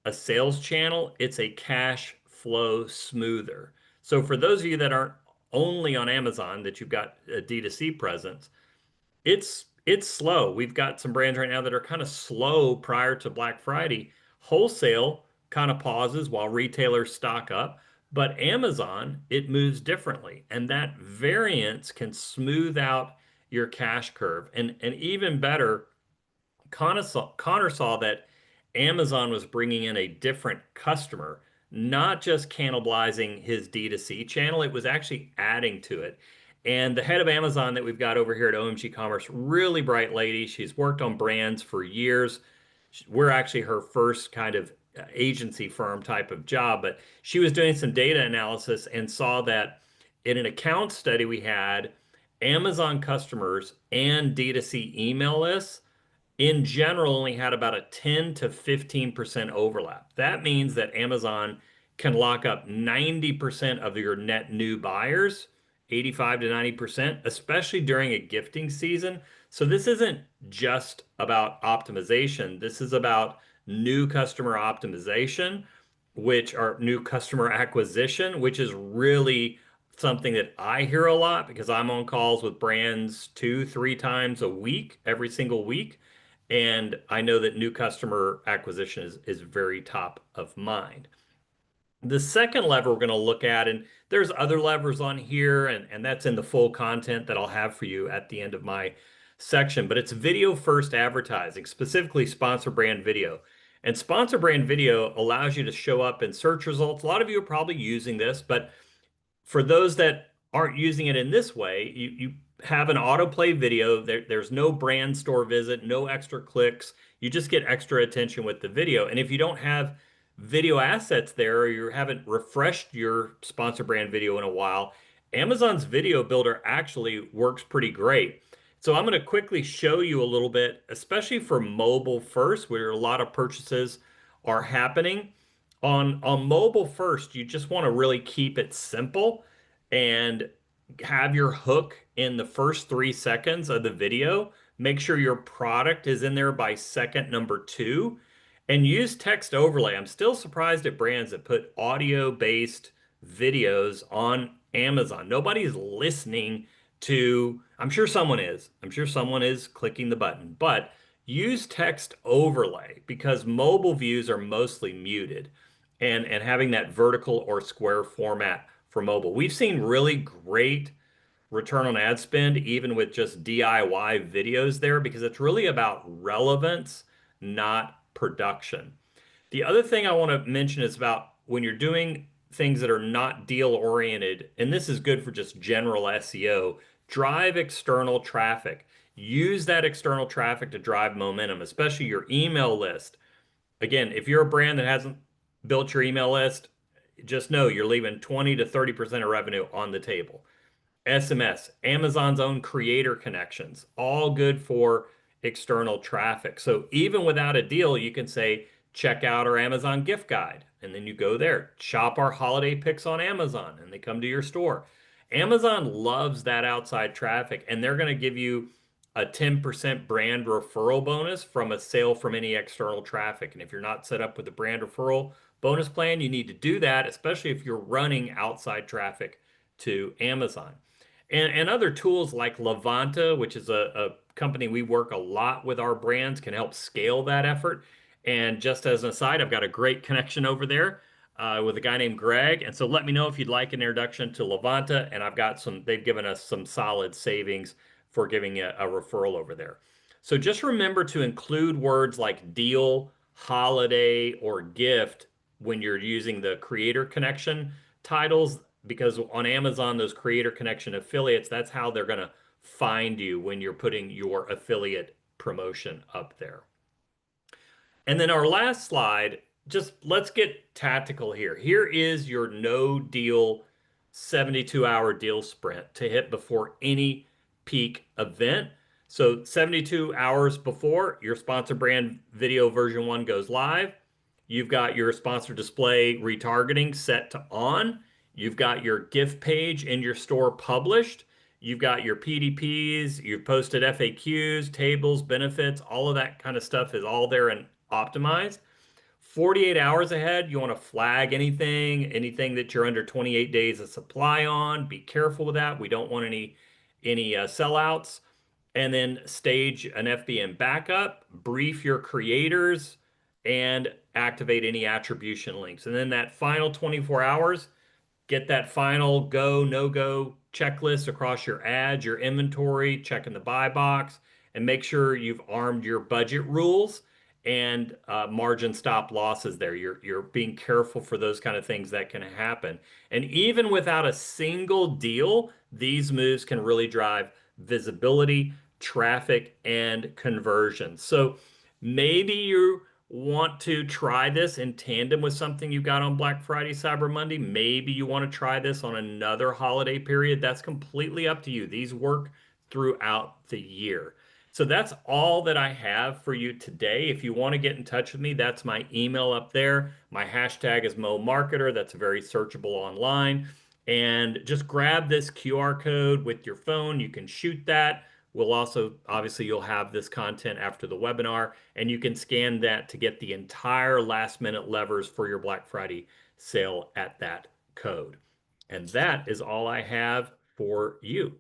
a sales channel, it's a cash flow smoother. So for those of you that aren't only on Amazon, that you've got a D2C presence, it's slow. We've got some brands right now that are kind of slow prior to Black Friday. Wholesale kind of pauses while retailers stock up. But Amazon, it moves differently. And that variance can smooth out your cash curve. And even better, Connor saw that Amazon was bringing in a different customer, not just cannibalizing his D2C channel. It was actually adding to it. And the head of Amazon that we've got over here at OMG Commerce, really bright lady. She's worked on brands for years. We're actually her first kind of agency firm type of job, but she was doing some data analysis and saw that in an account study we had, Amazon customers and D2C email lists in general only had about a 10 to 15% overlap. That means that Amazon can lock up 90% of your net new buyers, 85 to 90%, especially during a gifting season. So this isn't just about optimization. This is about new customer optimization, which are new customer acquisition, which is really something that I hear a lot because I'm on calls with brands 2-3 times a week, every single week. And I know that new customer acquisition is very top of mind. The second lever we're going to look at, and there's other levers on here, and that's in the full content that I'll have for you at the end of my section, but it's video first advertising, specifically sponsor brand video. And sponsor brand video allows you to show up in search results. A lot of you are probably using this, but for those that aren't using it in this way, you have an autoplay video. There's no brand store visit, no extra clicks. You just get extra attention with the video. And if you don't have video assets there, or you haven't refreshed your sponsor brand video in a while, Amazon's video builder actually works pretty great. So I'm going to quickly show you a little bit, especially for mobile first, where a lot of purchases are happening. On mobile first, you just want to really keep it simple and have your hook in the first 3 seconds of the video. Make sure your product is in there by second number 2, and use text overlay. I'm still surprised at brands that put audio-based videos on Amazon. Nobody's listening to, I'm sure someone is. I'm sure someone is clicking the button, but use text overlay because mobile views are mostly muted, and having that vertical or square format for mobile. We've seen really great return on ad spend, even with just DIY videos there, because it's really about relevance, not production. The other thing I want to mention is about when you're doing things that are not deal oriented, and this is good for just general SEO, drive external traffic. Use that external traffic to drive momentum, especially your email list. Again, if you're a brand that hasn't built your email list, just know you're leaving 20 to 30% of revenue on the table. SMS, Amazon's own creator connections, all good for external traffic. So even without a deal, you can say, check out our Amazon gift guide. And then you go there, shop our holiday picks on Amazon, and they come to your store. Amazon loves that outside traffic, and they're going to give you a 10% brand referral bonus from a sale from any external traffic. And if you're not set up with a brand referral bonus plan, you need to do that, especially if you're running outside traffic to Amazon. And other tools like Levanta, which is a company we work a lot with our brands, can help scale that effort. And just as an aside, I've got a great connection over there with a guy named Greg. And so let me know if you'd like an introduction to Levanta. And I've got they've given us some solid savings for giving a referral over there. So just remember to include words like deal, holiday, or gift when you're using the creator connection titles, because on Amazon, those creator connection affiliates, that's how they're going to find you when you're putting your affiliate promotion up there. And then our last slide, just let's get tactical here. Here is your no deal 72-hour deal sprint to hit before any peak event. So 72 hours before your sponsor brand video version 1 goes live, you've got your sponsor display retargeting set to on. You've got your gift page in your store published. You've got your PDPs, you've posted FAQs, tables, benefits, all of that kind of stuff is all there and optimized. 48 hours ahead, you want to flag anything that you're under 28 days of supply on. Be careful with that. We don't want any sellouts. And then stage an FBM backup, brief your creators, and activate any attribution links. And then that final 24 hours, get that final go, no-go checklist across your ads, your inventory, checking the buy box, and make sure you've armed your budget rules and margin stop losses there. You're being careful for those kind of things that can happen. And even without a single deal, these moves can really drive visibility, traffic, and conversion. So Maybe you want to try this in tandem with something you got on Black Friday, Cyber Monday. Maybe you want to try this on another holiday period. That's completely up to you. These work throughout the year. So that's all that I have for you today. If you want to get in touch with me, that's my email up there. My hashtag is MoMarketer. That's very searchable online. And just grab this QR code with your phone. You can shoot that. We'll also, obviously, you'll have this content after the webinar, and you can scan that to get the entire last minute levers for your Black Friday sale at that code. And that is all I have for you.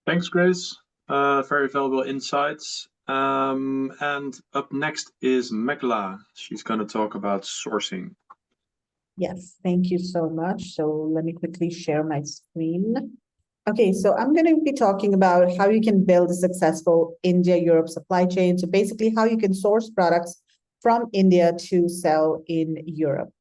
Thanks, Grace. Very valuable insights. And up next is Meghla. She's going to talk about sourcing. Yes, thank you so much. So let me quickly share my screen. Okay, so I'm going to be talking about how you can build a successful India-Europe supply chain. So basically how you can source products from India to sell in Europe.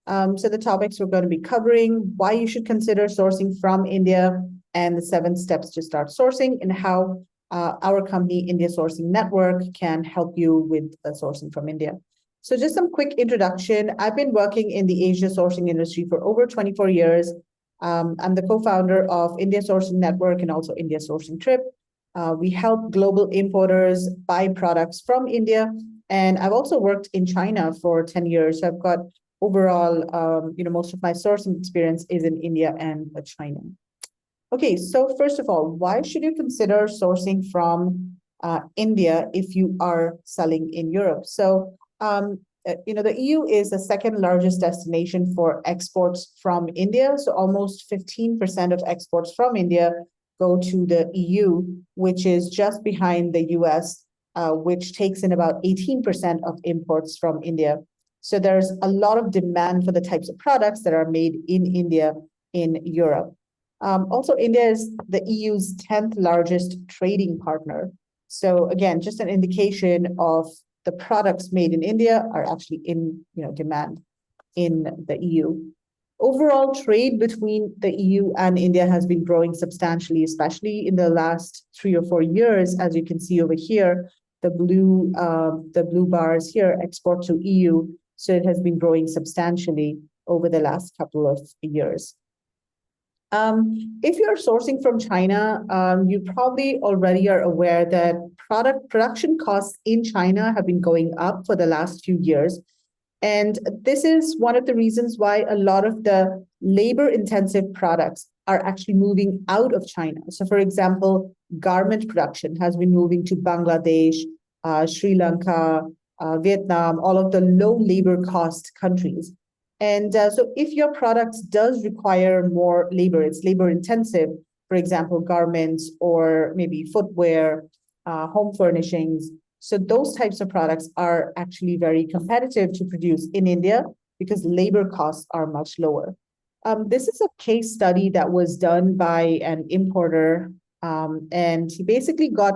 So the topics we're going to be covering: why you should consider sourcing from India, and the 7 steps to start sourcing, and how our company, India Sourcing Network, can help you with sourcing from India. So just some quick introduction. I've been working in the Asia sourcing industry for over 24 years. I'm the co-founder of India Sourcing Network and also India Sourcing Trip. We help global importers buy products from India. And I've also worked in China for 10 years. So I've got overall, most of my sourcing experience is in India and China. Okay, so first of all, why should you consider sourcing from India if you are selling in Europe? So, the EU is the second largest destination for exports from India. So almost 15% of exports from India go to the EU, which is just behind the US, which takes in about 18% of imports from India. So there's a lot of demand for the types of products that are made in India in Europe. Also, India is the EU's 10th largest trading partner. So again, just an indication of the products made in India are actually in demand in the EU. Overall, trade between the EU and India has been growing substantially, especially in the last 3 or 4 years. As you can see over here, the blue bars here, export to EU. So it has been growing substantially over the last couple of years. If you're sourcing from China, you probably already are aware that production costs in China have been going up for the last few years. And this is one of the reasons why a lot of the labor-intensive products are actually moving out of China. So for example, garment production has been moving to Bangladesh, Sri Lanka, Vietnam, all of the low labor cost countries. And so if your product does require more labor, it's labor intensive, for example, garments or maybe footwear, home furnishings. So those types of products are actually very competitive to produce in India because labor costs are much lower. This is a case study that was done by an importer, and he basically got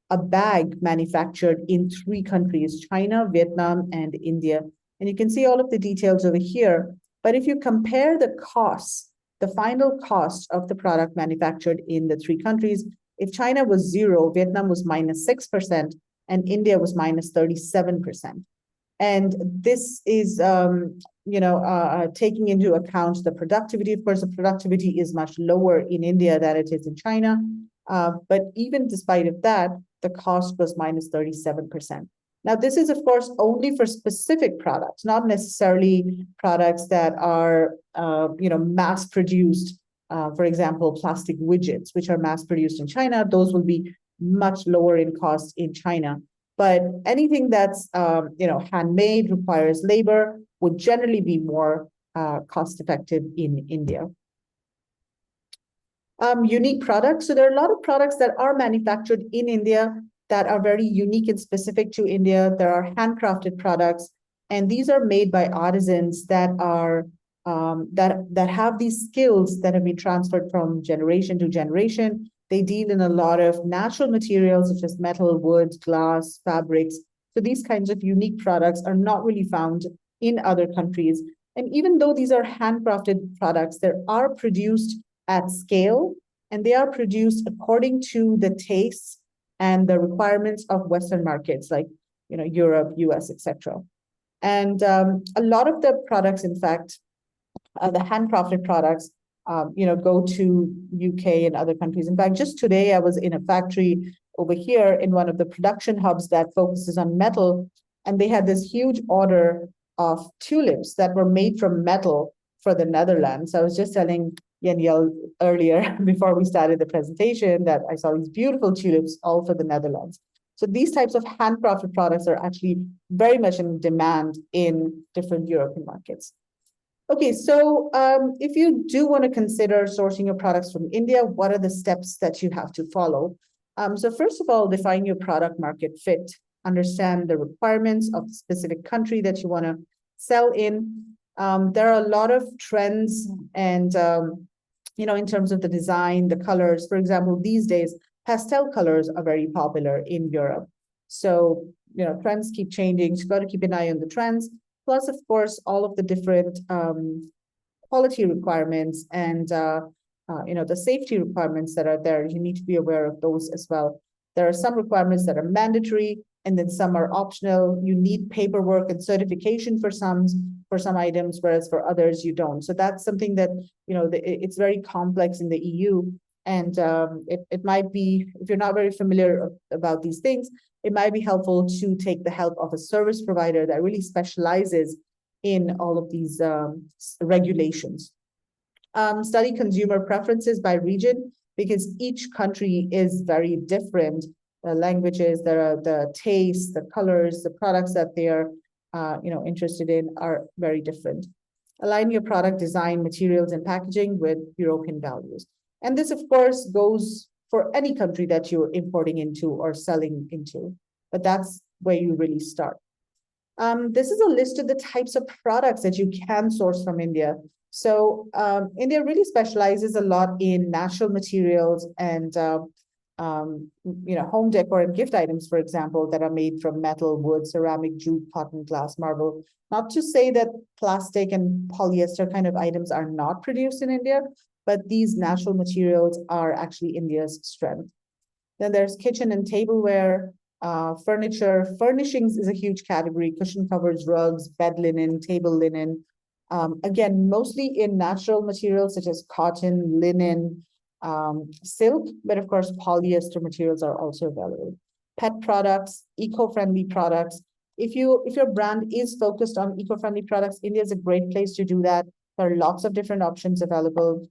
a bag manufactured in 3 countries, China, Vietnam, and India. And you can see all of the details over here. But if you compare the costs, the final cost of the product manufactured in the 3 countries, if China was 0, Vietnam was -6%, and India was -37%. And this is, taking into account the productivity. Of course, the productivity is much lower in India than it is in China. But even despite of that, the cost was -37%. Now, this is, of course, only for specific products, not necessarily products that are, mass-produced. For example, plastic widgets, which are mass-produced in China, those will be much lower in cost in China. But anything that's, handmade, requires labor, would generally be more cost-effective in India. Unique products. So there are a lot of products that are manufactured in India that are very unique and specific to India. There are handcrafted products, and these are made by artisans that are that have these skills that have been transferred from generation to generation. They deal in a lot of natural materials such as metal, wood, glass, fabrics. So these kinds of unique products are not really found in other countries. And even though these are handcrafted products, they are produced at scale, and they are produced according to the tastes and the requirements of Western markets like, Europe, US, etc. And a lot of the products, in fact, the handcrafted products, go to UK and other countries. In fact, just today I was in a factory over here in one of the production hubs that focuses on metal, and they had this huge order of tulips that were made from metal for the Netherlands. I was just telling Jan-Jelle earlier before we started the presentation that I saw these beautiful tulips all for the Netherlands. So these types of handcrafted products are actually very much in demand in different European markets. Okay, so if you do want to consider sourcing your products from India, what are the steps that you have to follow? So first of all, define your product market fit. Understand the requirements of the specific country that you want to sell in. There are a lot of trends and, in terms of the design, the colors. For example, these days, pastel colors are very popular in Europe. So, trends keep changing. So you've got to keep an eye on the trends. Plus, of course, all of the different quality requirements and, the safety requirements that are there. You need to be aware of those as well. There are some requirements that are mandatory, and then some are optional. You need paperwork and certification for some items, whereas for others you don't. So that's something that, it's very complex in the EU. And it might be, if you're not very familiar about these things, it might be helpful to take the help of a service provider that really specializes in all of these regulations. Study consumer preferences by region, because each country is very different. The languages, the tastes, the colors, the products that they are interested in are very different. Align your product design, materials, and packaging with European values. And this, of course, goes for any country that you're importing into or selling into, but that's where you really start. This is a list of the types of products that you can source from India. So India really specializes a lot in natural materials and home decor and gift items, for example, that are made from metal, wood, ceramic, jute, cotton, glass, marble. Not to say that plastic and polyester kind of items are not produced in India, but these natural materials are actually India's strength. Then there's kitchen and tableware, furniture. Furnishings is a huge category: cushion covers, rugs, bed linen, table linen. Again, mostly in natural materials such as cotton, linen, silk, but of course, polyester materials are also available. Pet products, eco-friendly products. If your brand is focused on eco-friendly products, India is a great place to do that. There are lots of different options available,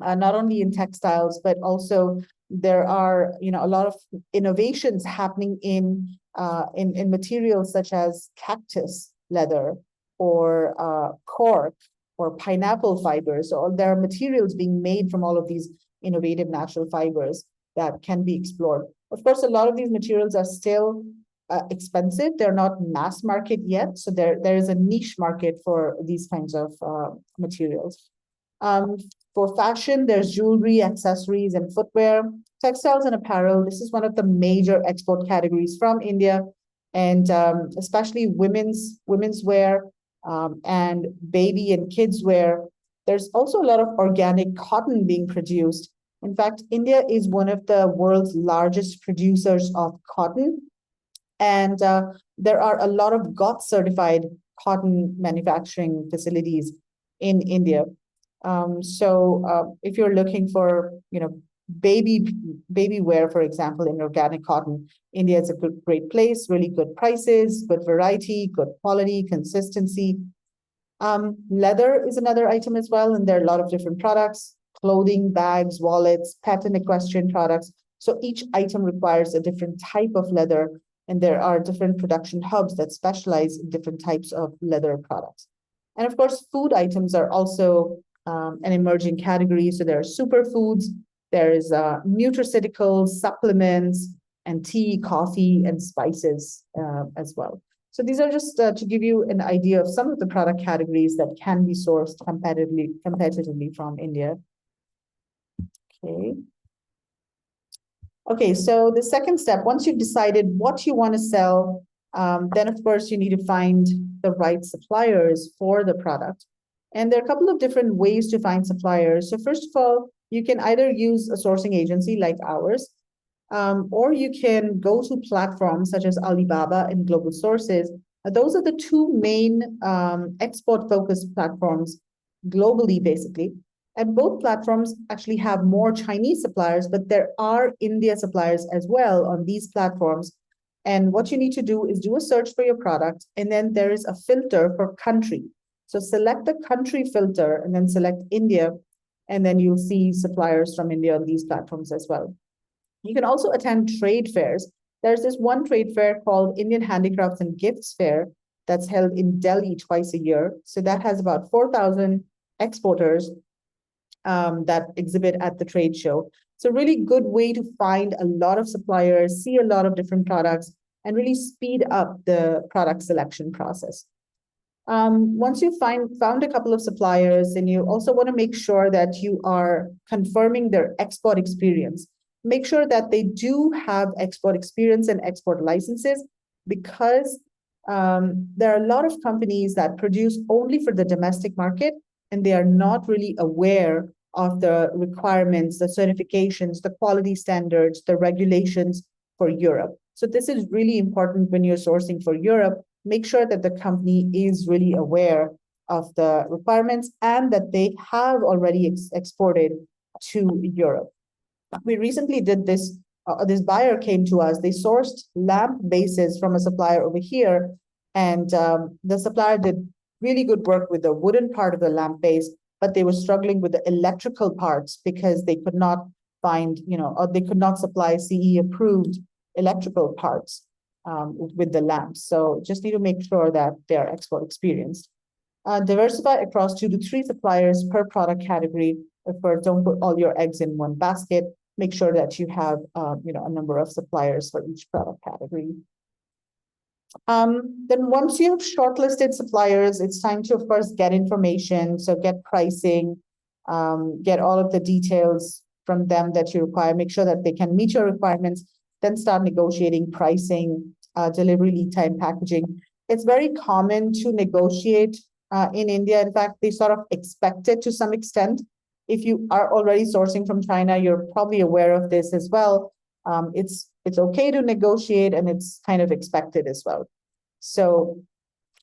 not only in textiles, but also there are a lot of innovations happening in materials such as cactus leather or cork or pineapple fibers. So there are materials being made from all of these innovative natural fibers that can be explored. Of course, a lot of these materials are still expensive. They're not mass market yet. So there is a niche market for these kinds of materials. For fashion, there's jewelry, accessories, and footwear. Textiles and apparel, this is one of the major export categories from India, and especially women's wear and baby and kids wear. There's also a lot of organic cotton being produced. In fact, India is one of the world's largest producers of cotton, and there are a lot of GOTS certified cotton manufacturing facilities in India. So if you're looking for, baby wear, for example, in organic cotton, India is a great place, really good prices, good variety, good quality, consistency. Leather is another item as well, and there are a lot of different products: clothing, bags, wallets, pet and equestrian products. So each item requires a different type of leather, and there are different production hubs that specialize in different types of leather products. And of course, food items are also an emerging category. So there are superfoods, there is nutraceuticals, supplements, and tea, coffee, and spices as well. So these are just to give you an idea of some of the product categories that can be sourced competitively from India. Okay, so the second step, once you've decided what you want to sell, then of course you need to find the right suppliers for the product. And there are a couple of different ways to find suppliers. So first of all, you can either use a sourcing agency like ours, or you can go to platforms such as Alibaba and Global Sources. Those are the two main export-focused platforms globally, basically. And both platforms actually have more Chinese suppliers, but there are India suppliers as well on these platforms. And what you need to do is do a search for your product, and then there is a filter for country. So select the country filter and then select India, and then you'll see suppliers from India on these platforms as well. You can also attend trade fairs. There's this one trade fair called Indian Handicrafts and Gifts Fair that's held in Delhi twice a year. So that has about 4,000 exporters that exhibit at the trade show. It's a really good way to find a lot of suppliers, see a lot of different products, and really speed up the product selection process. Once you found a couple of suppliers, and you also want to make sure that you are confirming their export experience. Make sure that they do have export experience and export licenses, because there are a lot of companies that produce only for the domestic market, and they are not really aware of the requirements, the certifications, the quality standards, the regulations for Europe. So this is really important when you're sourcing for Europe. Make sure that the company is really aware of the requirements and that they have already exported to Europe. We recently did this. This buyer came to us. They sourced lamp bases from a supplier over here, and the supplier did really good work with the wooden part of the lamp base, but they were struggling with the electrical parts because they could not find, or they could not supply CE approved electrical parts with the lamps. So just need to make sure that they are export experienced. Diversify across 2 to 3 suppliers per product category. Don't put all your eggs in one basket. Make sure that you have, a number of suppliers for each product category. Then once you have shortlisted suppliers, it's time to, of course, get information. So get pricing, get all of the details from them that you require. Make sure that they can meet your requirements. Then start negotiating pricing, delivery lead time, packaging. It's very common to negotiate in India. In fact, they sort of expect it to some extent. If you are already sourcing from China, you're probably aware of this as well. It's okay to negotiate, and it's kind of expected as well. So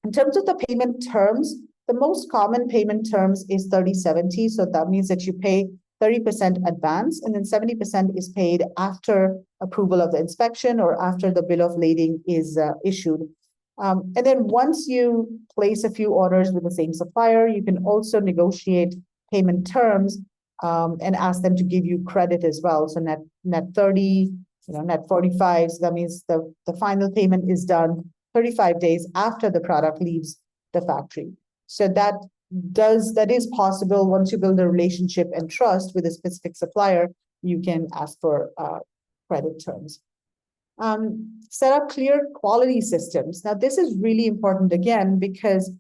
in terms of the payment terms, the most common payment terms is 30/70. So that means that you pay 30% advance, and then 70% is paid after approval of the inspection or after the bill of lading is issued. And then once you place a few orders with the same supplier, you can also negotiate payment terms and ask them to give you credit as well. So net 30, net 45. So that means the final payment is done 35 days after the product leaves the factory. So that is possible. Once you build a relationship and trust with a specific supplier, you can ask for credit terms. Set up clear quality systems. Now, this is really important again, because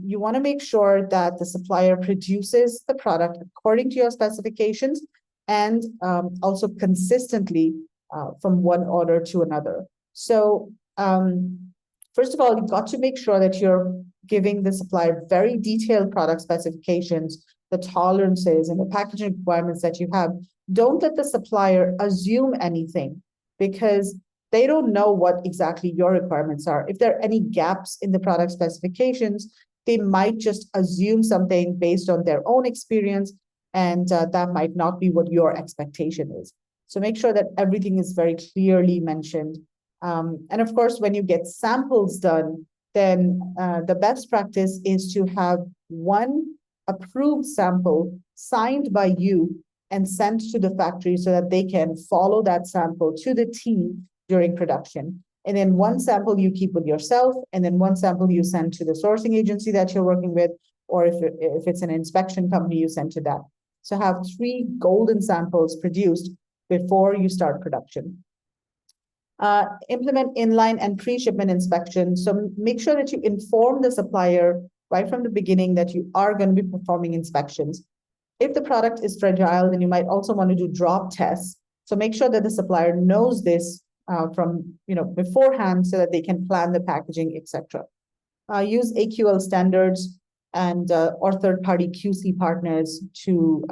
you want to make sure that the supplier produces the product according to your specifications and also consistently from one order to another. So first of all, you've got to make sure that you're giving the supplier very detailed product specifications, the tolerances and the packaging requirements that you have. Don't let the supplier assume anything, because they don't know what exactly your requirements are. If there are any gaps in the product specifications, they might just assume something based on their own experience, and that might not be what your expectation is. So make sure that everything is very clearly mentioned. And of course, when you get samples done, then the best practice is to have one approved sample signed by you and sent to the factory so that they can follow that sample to the T during production. And then one sample you keep with yourself, and then one sample you send to the sourcing agency that you're working with, or if it's an inspection company, you send to that. So have 3 golden samples produced before you start production. Implement inline and pre-shipment inspection. So make sure that you inform the supplier right from the beginning that you are going to be performing inspections. If the product is fragile, then you might also want to do drop tests. So make sure that the supplier knows this from beforehand, so that they can plan the packaging, etc. Use AQL standards and or third-party QC partners to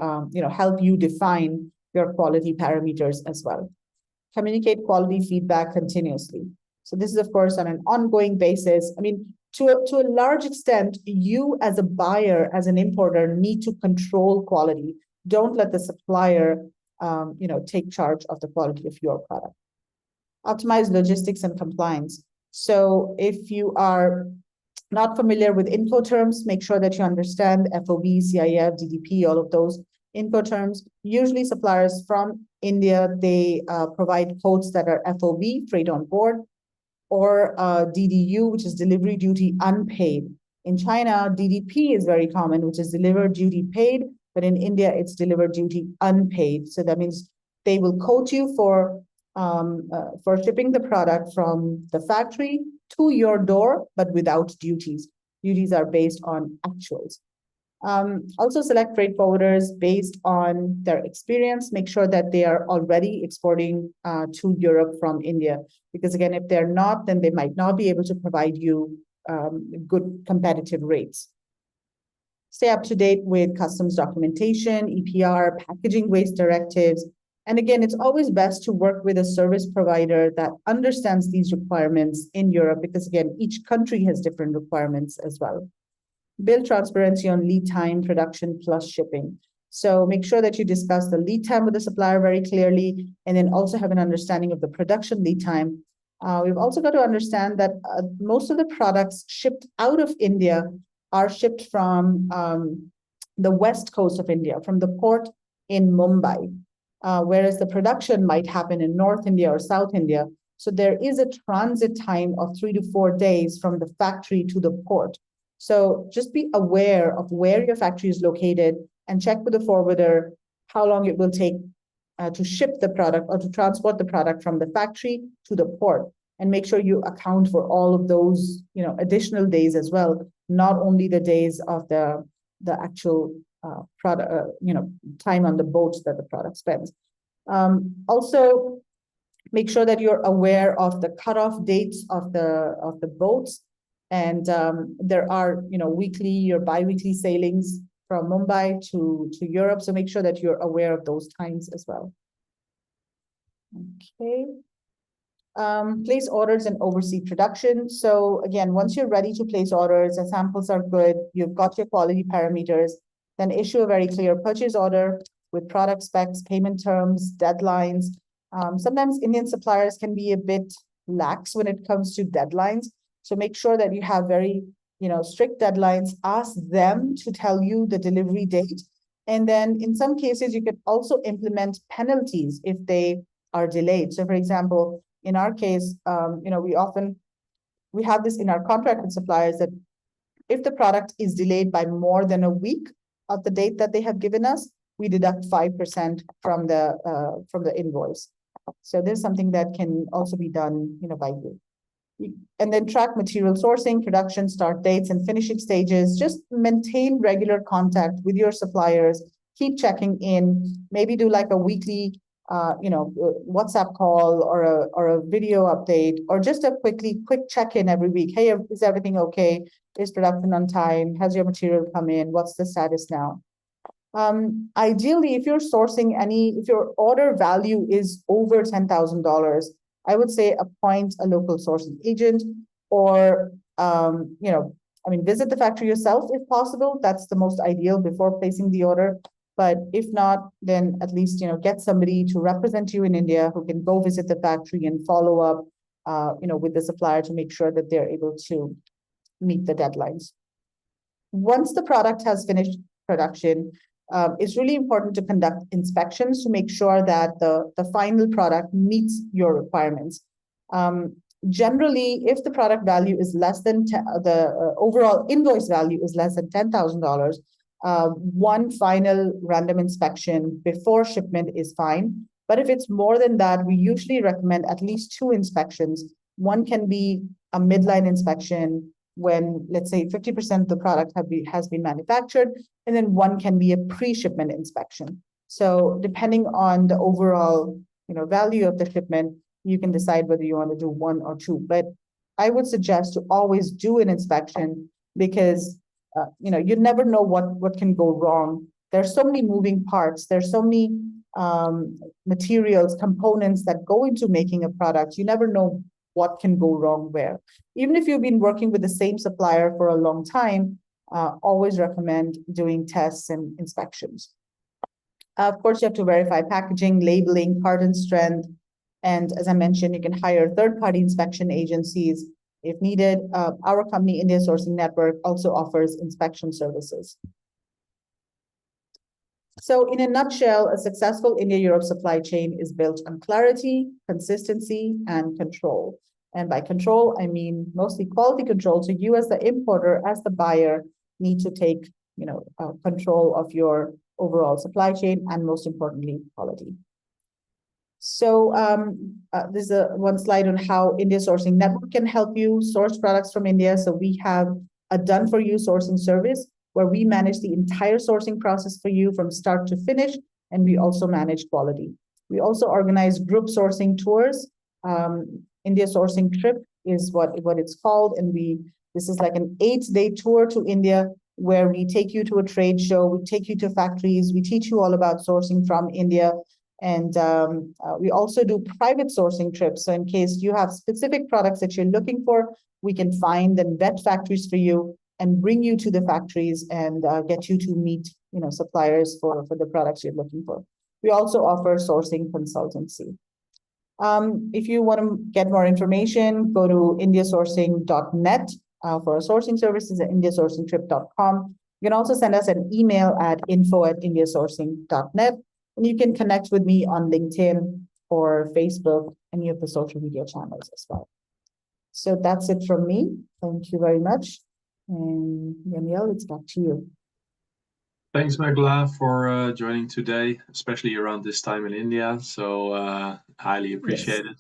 help you define your quality parameters as well. communicate quality feedback continuously. So this is, of course, on an ongoing basis. I mean, to a large extent, you as a buyer, as an importer, need to control quality. Don't let the supplier, take charge of the quality of your product. Optimize logistics and compliance. So if you are not familiar with Incoterms, make sure that you understand FOB, CIF, DDP, all of those Incoterms. Usually suppliers from India, they provide codes that are FOB, freight on board, or DDU, which is delivery duty unpaid. In China, DDP is very common, which is delivered duty paid, but in India, it's delivered duty unpaid. So that means they will quote you for shipping the product from the factory to your door, but without duties. Duties are based on actuals. Also select freight forwarders based on their experience. Make sure that they are already exporting to Europe from India. Because again, if they're not, then they might not be able to provide you good competitive rates. Stay up to date with customs documentation, EPR, packaging waste directives. And again, it's always best to work with a service provider that understands these requirements in Europe, because again, each country has different requirements as well. Build transparency on lead time, production plus shipping. So make sure that you discuss the lead time with the supplier very clearly, and then also have an understanding of the production lead time. We've also got to understand that most of the products shipped out of India are shipped from the west coast of India, from the port in Mumbai, whereas the production might happen in North India or South India. So there is a transit time of 3 to 4 days from the factory to the port. So just be aware of where your factory is located and check with the forwarder how long it will take to ship the product or to transport the product from the factory to the port, and make sure you account for all of those, additional days as well, not only the days of the actual product, time on the boats that the product spends. Also, make sure that you're aware of the cutoff dates of the boats. And there are, weekly or bi-weekly sailings from Mumbai to Europe. So make sure that you're aware of those times as well. Okay. Place orders and oversee production. So again, once you're ready to place orders, the samples are good, you've got your quality parameters, then issue a very clear purchase order with product specs, payment terms, deadlines. Sometimes Indian suppliers can be a bit lax when it comes to deadlines. So make sure that you have very, strict deadlines. Ask them to tell you the delivery date. And then in some cases, you could also implement penalties if they are delayed. So for example, in our case, we have this in our contract with suppliers that if the product is delayed by more than a week of the date that they have given us, we deduct 5% from the invoice. So this is something that can also be done, by you. And then track material sourcing, production start dates, and finishing stages. Just maintain regular contact with your suppliers. Keep checking in. Maybe do like a weekly, WhatsApp call or a video update, or just a quick check-in every week. Hey, is everything okay? Is production on time? Has your material come in? What's the status now? Ideally, if you're sourcing if your order value is over $10,000, I would say appoint a local sourcing agent, or, visit the factory yourself if possible. That's the most ideal before placing the order. But if not, then at least, get somebody to represent you in India who can go visit the factory and follow up, with the supplier to make sure that they're able to meet the deadlines. Once the product has finished production, it's really important to conduct inspections to make sure that the final product meets your requirements. Generally, if the product value is less than the overall invoice value is less than $10,000, one final random inspection before shipment is fine. But if it's more than that, we usually recommend at least 2 inspections. One can be a midline inspection when, let's say, 50% of the product has been manufactured, and then one can be a pre-shipment inspection. So depending on the overall, value of the shipment, you can decide whether you want to do 1 or 2. But I would suggest to always do an inspection, because you never know what can go wrong. There's so many moving parts. There's so many materials, components that go into making a product. You never know what can go wrong where. Even if you've been working with the same supplier for a long time, always recommend doing tests and inspections. Of course, you have to verify packaging, labeling, carton strength, and as I mentioned, you can hire third-party inspection agencies if needed. Our company, India Sourcing Network, also offers inspection services. So in a nutshell, a successful India-Europe supply chain is built on clarity, consistency, and control. And by control, I mean mostly quality control. So you as the importer, as the buyer, need to take control of your overall supply chain and most importantly, quality. So this is one slide on how India Sourcing Network can help you source products from India. So we have a done-for-you sourcing service where we manage the entire sourcing process for you from start to finish, and we also manage quality. We also organize group sourcing tours. India Sourcing Trip is what it's called, and this is like an 8-day tour to India where we take you to a trade show, we take you to factories, we teach you all about sourcing from India, and we also do private sourcing trips. So in case you have specific products that you're looking for, we can find and vet factories for you and bring you to the factories and get you to meet suppliers for the products you're looking for. We also offer sourcing consultancy. If you want to get more information, go to indiasourcing.net for our sourcing services at indiasourcingtrip.com. You can also send us an email at info@indiasourcing.net, and you can connect with me on LinkedIn or Facebook, any of the social media channels as well. So that's it from me. Thank you very much. And Jan-Jelle, it's back to you. Thanks, Meghla, for joining today, especially around this time in India. So highly appreciated.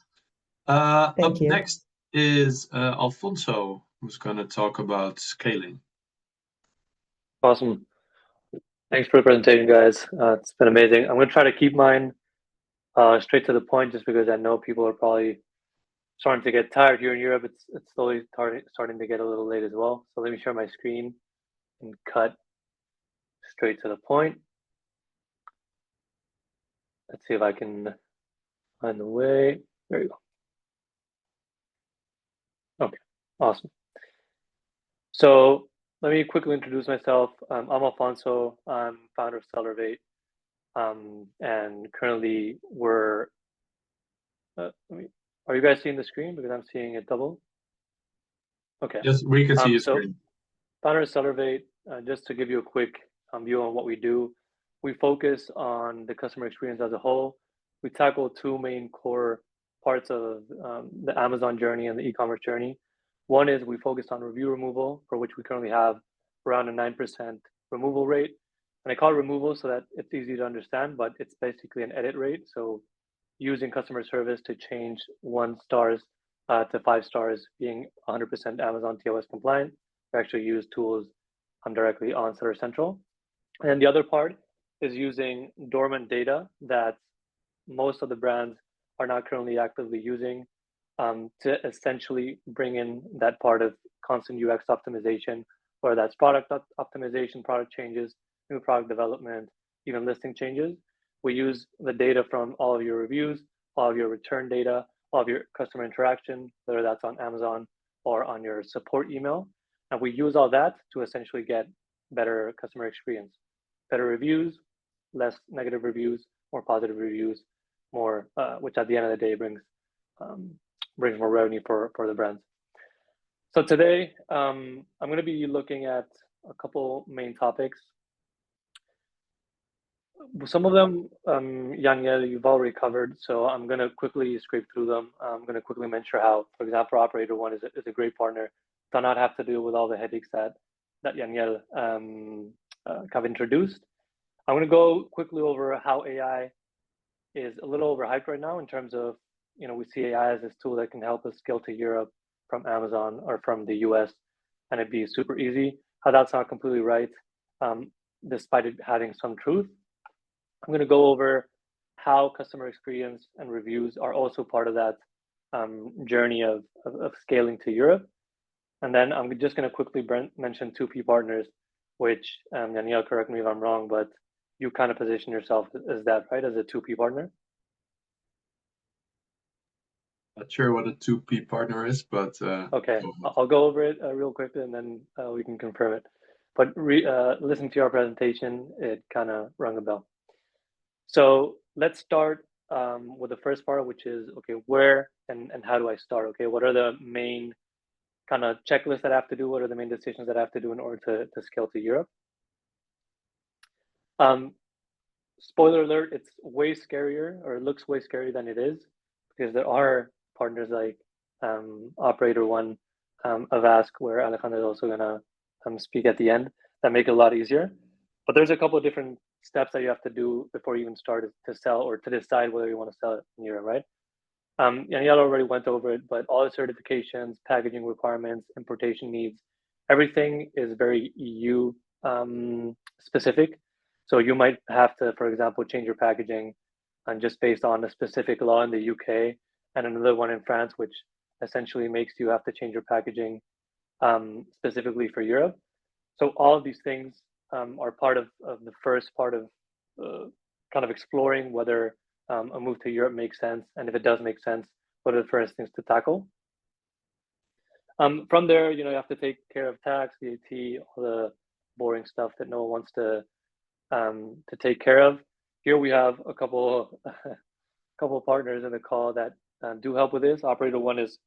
Up you. next is Alfonso, who's going to talk about scaling. Awesome. Thanks for the presentation, guys. It's been amazing. I'm going to try to keep mine straight to the point, just because I know people are probably starting to get tired here in Europe. It's slowly starting to get a little late as well. So let me share my screen and cut straight to the point. Let's see if I can find the way. There you go. Okay, awesome. So let me quickly introduce myself. I'm Alfonso. I'm founder of Sellervate, and currently we're. Are you guys seeing the screen? Because I'm seeing it double. Okay. Yes, we can see your screen. Founder of Sellervate, just to give you a quick view on what we do. We focus on the customer experience as a whole. We tackle two main core parts of the Amazon journey and the e-commerce journey. One is we focus on review removal, for which we currently have around a 9% removal rate. And I call it removal so that it's easy to understand, but it's basically an edit rate. So using customer service to change 1 stars to 5 stars, being 100% Amazon TOS compliant. We actually use tools directly on Seller Central. And the other part is using dormant data that most of the brands are not currently actively using to essentially bring in that part of constant UX optimization, whether that's product optimization, product changes, new product development, even listing changes. We use the data from all of your reviews, all of your return data, all of your customer interaction, whether that's on Amazon or on your support email. And we use all that to essentially get better customer experience, better reviews, less negative reviews, more positive reviews, more, which at the end of the day brings more revenue for the brands. So today, I'm going to be looking at a couple main topics. Some of them, Jan-Jelle, you've already covered, so I'm going to quickly scrape through them. I'm going to quickly mention how, for example, Operator One is a great partner. Do not have to deal with all the headaches that Jan-Jelle have introduced. I'm going to go quickly over how AI is a little overhyped right now in terms of, we see AI as this tool that can help us scale to Europe from Amazon or from the US, and it'd be super easy. How that's not completely right, despite it having some truth. I'm going to go over how customer experience and reviews are also part of that journey of scaling to Europe. And then I'm just going to quickly mention 2 key partners, which, Jan-Jelle, correct me if I'm wrong, but you kind of position yourself as that, right? As a 2P partner. Not sure what a 2P partner is, but okay, I'll go over it real quickly, and then we can confirm it. But listening to your presentation, it kind of rung a bell. So let's start with the first part, which is, okay, where and how do I start? Okay, what are the main kind of checklists that I have to do? What are the main decisions that I have to do in order to scale to Europe? Spoiler alert, it's way scarier, or it looks way scarier than it is, because there are partners like Operator One, AVASK, where Alexandra is also gonna speak at the end, that make it a lot easier. But there's a couple of different steps that you have to do before you even start to sell or to decide whether you want to sell it in Europe, right? Jan-Jelle already went over it, but all the certifications, packaging requirements, importation needs, everything is very EU specific. So you might have to, for example, change your packaging and just based on a specific law in the UK and another one in France, which essentially makes you have to change your packaging specifically for Europe. So all of these things are part of the first part of kind of exploring whether a move to Europe makes sense, and if it does make sense, what are the first things to tackle? From there, you have to take care of tax, VAT, all the boring stuff that no one wants to take care of. Here we have a couple partners in the call that do help with this. Operator One is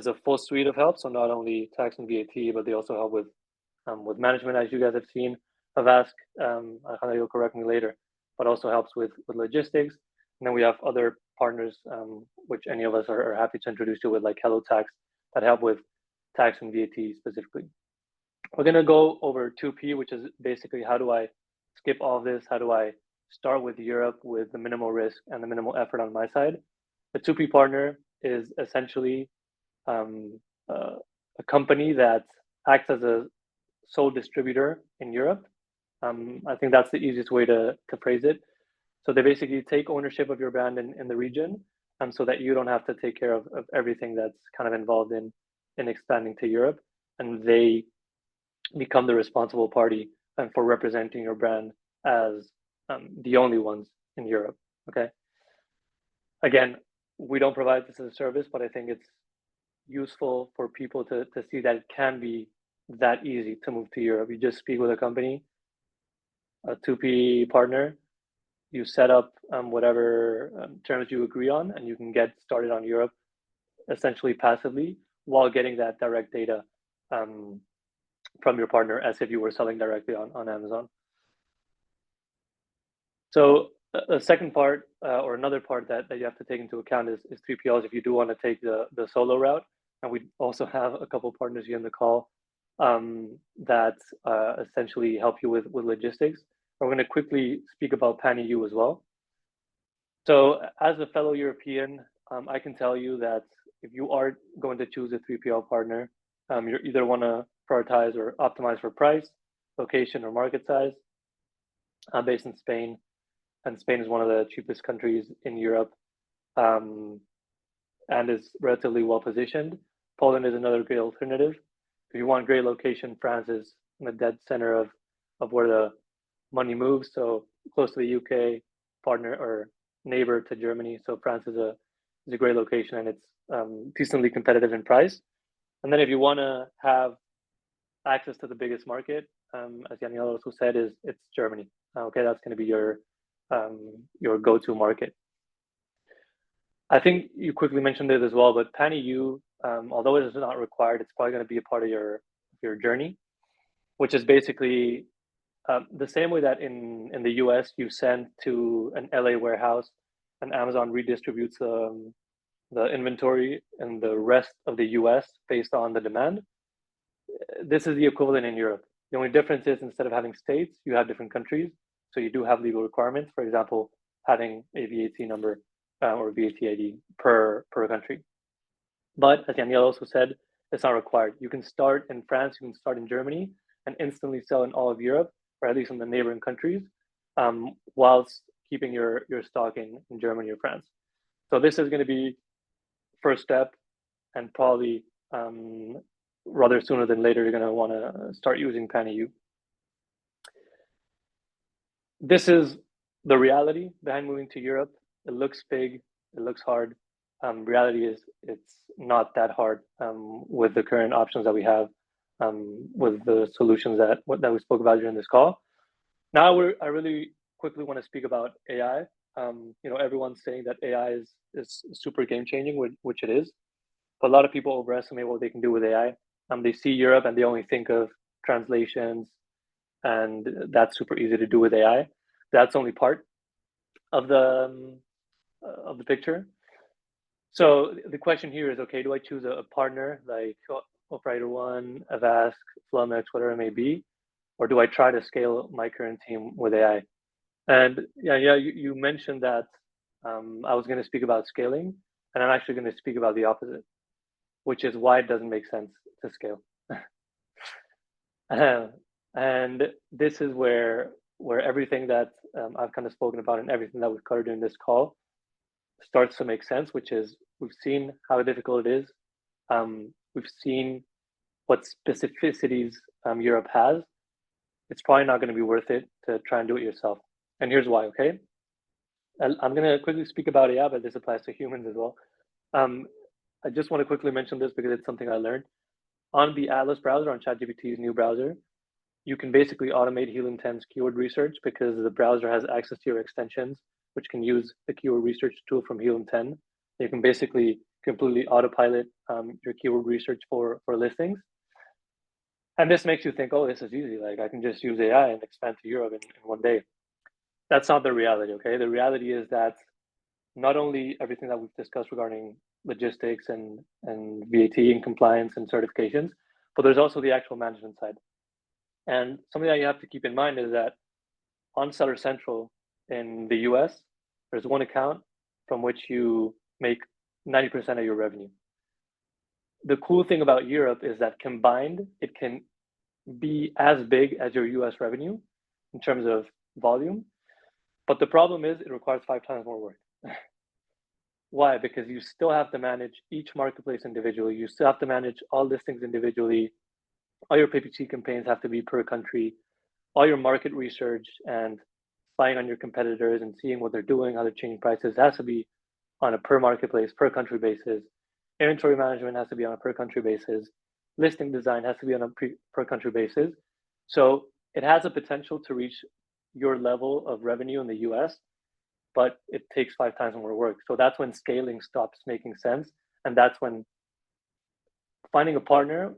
a full suite of help, so not only tax and VAT, but they also help with management, as you guys have seen. AVASK, you'll correct me later, but also helps with logistics. And then we have other partners, which any of us are happy to introduce you with, like Hello Tax, that help with tax and VAT specifically. We're going to go over 2P, which is basically how do I skip all of this? How do I start with Europe with the minimal risk and the minimal effort on my side? The 2P partner is essentially a company that acts as a sole distributor in Europe. I think that's the easiest way to phrase it. So they basically take ownership of your brand in the region, so that you don't have to take care of everything that's kind of involved in expanding to Europe, and they become the responsible party for representing your brand as the only ones in Europe. Okay. Again, we don't provide this as a service, but I think it's useful for people to see that it can be that easy to move to Europe. You just speak with a company, a 2P partner, you set up whatever terms you agree on, and you can get started on Europe essentially passively while getting that direct data from your partner as if you were selling directly on Amazon. So a second part or another part that you have to take into account is 3PLs if you do want to take the solo route. And we also have a couple partners here in the call that essentially help you with logistics. We're going to quickly speak about PETANI as well. So as a fellow European, I can tell you that if you are going to choose a 3PL partner, you either want to prioritize or optimize for price, location, or market size. I'm based in Spain, and Spain is one of the cheapest countries in Europe and is relatively well positioned. Poland is another great alternative. If you want great location, France is in the dead center of where the money moves, so close to the UK, partner or neighbor to Germany. So France is a great location, and it's decently competitive in price. And then if you want to have access to the biggest market, as Jan-Jelle also said, it's Germany. Okay, that's going to be your go-to market. I think you quickly mentioned it as well, but PETANI, although it is not required, it's probably going to be a part of your journey, which is basically the same way that in the US you send to an LA warehouse and Amazon redistributes the inventory in the rest of the US based on the demand. This is the equivalent in Europe. The only difference is instead of having states, you have different countries. So you do have legal requirements, for example, having a VAT number or VAT ID per country. But as Jan-Jelle also said, it's not required. You can start in France, you can start in Germany, and instantly sell in all of Europe, or at least in the neighboring countries, whilst keeping your stock in Germany or France. So this is going to be first step, and probably rather sooner than later, you're going to want to start using PETANI. this is the reality behind moving to Europe. It looks big, it looks hard. Reality is it's not that hard with the current options that we have, with the solutions that we spoke about during this call. Now I really quickly want to speak about AI. Everyone's saying that AI is super game changing, which it is. But a lot of people overestimate what they can do with AI. They see Europe and they only think of translations, and that's super easy to do with AI. That's only part of the picture. So the question here is, okay, do I choose a partner like Operator One, AVASK, Flumix, whatever it may be, or do I try to scale my current team with AI? And you mentioned that I was going to speak about scaling, and I'm actually going to speak about the opposite, which is why it doesn't make sense to scale. And this is where everything that I've kind of spoken about and everything that we've covered in this call starts to make sense, which is we've seen how difficult it is. We've seen what specificities Europe has. It's probably not going to be worth it to try and do it yourself. And here's why, okay? I'm going to quickly speak about AI, but this applies to humans as well. I just want to quickly mention this because it's something I learned. On the Atlas browser, on ChatGPT's new browser, you can basically automate Helium 10's keyword research because the browser has access to your extensions, which can use the keyword research tool from Helium 10. You can basically completely autopilot your keyword research for listings. And this makes you think, oh, this is easy. Like I can just use AI and expand to Europe in one day. That's not the reality, okay? The reality is that not only everything that we've discussed regarding logistics and VAT and compliance and certifications, but there's also the actual management side. And something that you have to keep in mind is that on Seller Central in the US, there's one account from which you make 90% of your revenue. The cool thing about Europe is that combined, it can be as big as your US revenue in terms of volume. But the problem is it requires 5 times more work. Why? Because you still have to manage each marketplace individually. You still have to manage all listings individually. All your PPC campaigns have to be per country. All your market research and spying on your competitors and seeing what they're doing, how they're changing prices has to be on a per marketplace, per country basis. Inventory management has to be on a per country basis. Listing design has to be on a per country basis. So it has a potential to reach your level of revenue in the US, but it takes 5 times more work. So that's when scaling stops making sense. And that's when finding a partner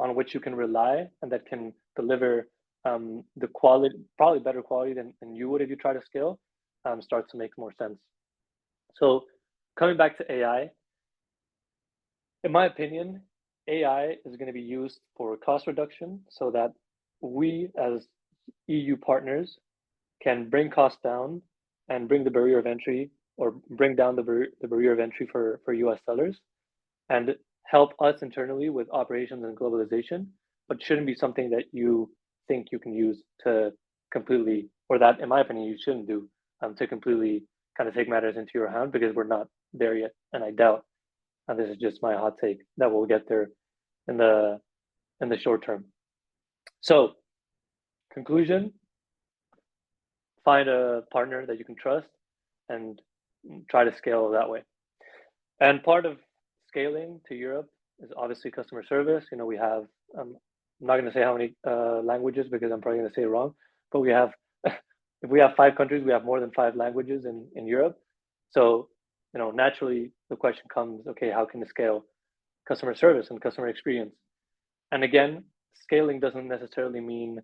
on which you can rely and that can deliver the quality, probably better quality than you would if you try to scale, starts to make more sense. So coming back to AI, in my opinion, AI is going to be used for cost reduction so that we as EU partners can bring costs down and bring the barrier of entry or bring down the barrier of entry for US sellers and help us internally with operations and globalization, but shouldn't be something that you think you can use to completely, or that in my opinion, you shouldn't do to completely kind of take matters into your hand, because we're not there yet. And I doubt, and this is just my hot take, that we'll get there in the short term. So conclusion, find a partner that you can trust and try to scale that way. And part of scaling to Europe is obviously customer service. You know, we have, I'm not going to say how many languages because I'm probably going to say it wrong, but we have, if we have 5 countries, we have more than 5 languages in Europe. So, you know, naturally the question comes, okay, how can you scale customer service and customer experience? And again, scaling doesn't necessarily mean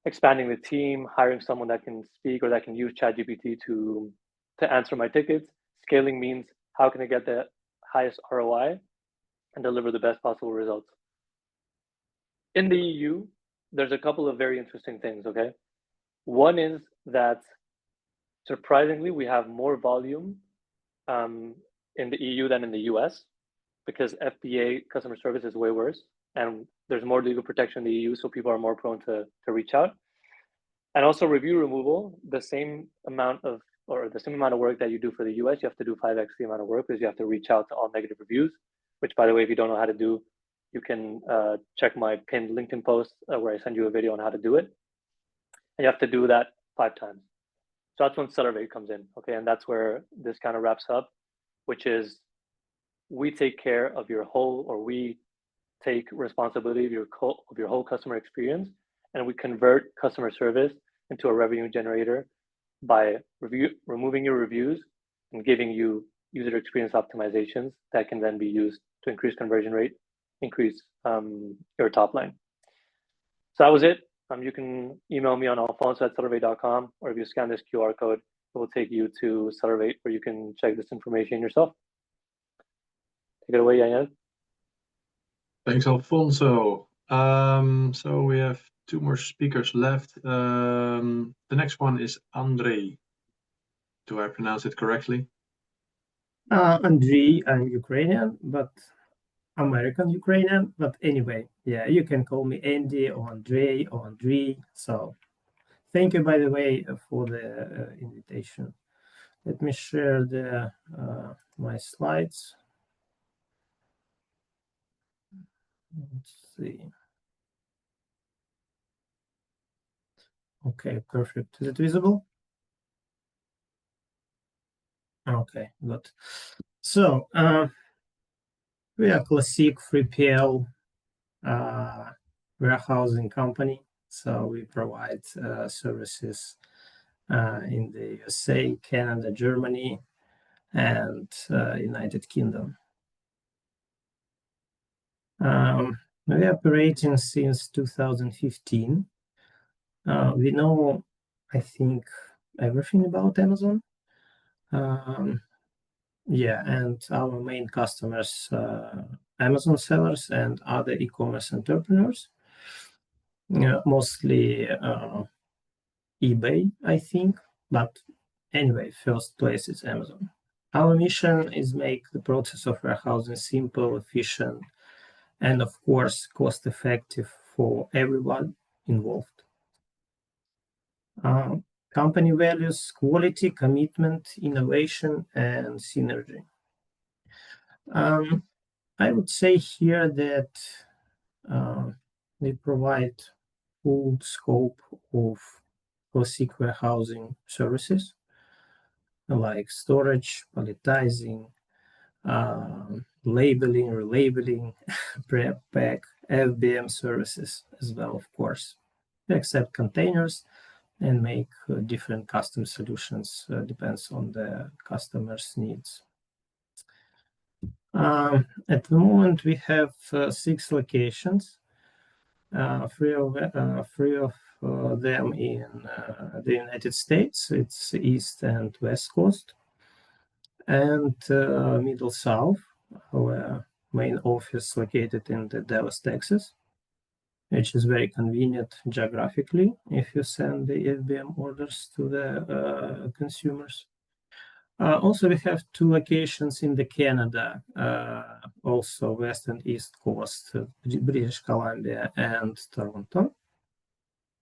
expanding the team, hiring someone that can speak or that can use ChatGPT to answer my tickets. Scaling means how can I get the highest ROI and deliver the best possible results. In the EU, there's a couple of very interesting things, okay? One is that surprisingly, we have more volume in the EU than in the US, because FBA customer service is way worse and there's more legal protection in the EU, so people are more prone to reach out. And also review removal, the same amount of work that you do for the US, you have to do 5x the amount of work because you have to reach out to all negative reviews, which, by the way, if you don't know how to do, you can check my pinned LinkedIn post where I send you a video on how to do it. And you have to do that 5 times. So that's when Sellervate comes in, okay? And that's where this kind of wraps up, which is we take care of your whole, or we take responsibility of your whole customer experience, and we convert customer service into a revenue generator by removing your reviews and giving you user experience optimizations that can then be used to increase conversion rate, increase your top line. So that was it. You can email me on alfonso@sellervate.com, or if you scan this QR code, it will take you to Sellervate where you can check this information yourself. Take it away, Jan-Jelle. Thanks, Alfonso. So we have 2 more speakers left. The next one is Andriy. Do I pronounce it correctly? Andriy, I'm Ukrainian, but American Ukrainian. But anyway, yeah, you can call me Andy or Andrei or Andriy. So thank you, by the way, for the invitation. Let me share the my slides. Let's see. Okay, perfect. Is it visible? Okay, good. So we are classic 3PL warehousing company. So we provide services in the USA, Canada, Germany, and United Kingdom. We're operating since 2015. We know, I think, everything about Amazon. Yeah, and our main customers, Amazon sellers and other e-commerce entrepreneurs, mostly eBay, I think, but anyway, first place is Amazon. Our mission is make the process of warehousing simple, efficient, and of course, cost-effective for everyone involved. Company values quality, commitment, innovation, and synergy. I would say here that we provide full scope of classic warehousing services like storage, palletizing, labeling, relabeling, prep, pack, FBM services as well, of course. We accept containers and make different custom solutions, depends on the customer's needs. At the moment, we have 6 locations, 3 of them in the United States. It's East and West Coast, and Middle South, our main office located in the Dallas, Texas, which is very convenient geographically if you send the FBM orders to the consumers. Also, we have 2 locations in the Canada, also West and East Coast, British Columbia and Toronto.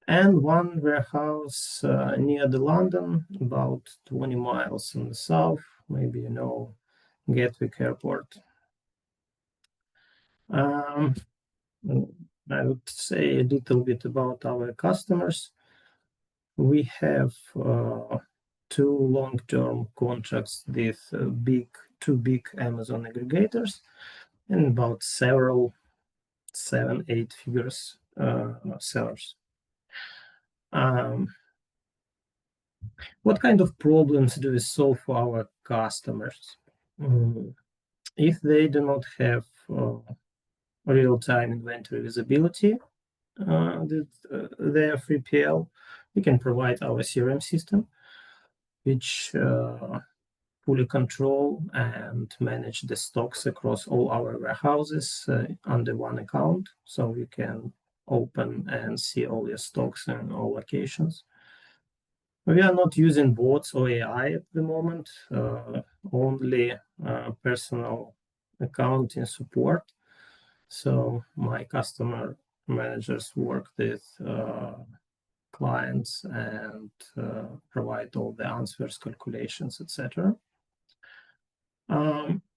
And 1 warehouse near the London, about 20 miles in the south, maybe you know, Gatwick Airport. I would say a little bit about our customers. We have 2 long-term contracts with 2 big Amazon aggregators and about 7-8 figures sellers. What kind of problems do we solve for our customers? If they do not have real-time inventory visibility with their 3PL, we can provide our CRM system, which fully control and manage the stocks across all our warehouses under 1 account, so we can open and see all your stocks in all locations. We are not using bots or AI at the moment, only personal accounting support. So my customer managers work with clients and provide all the answers, calculations, etc.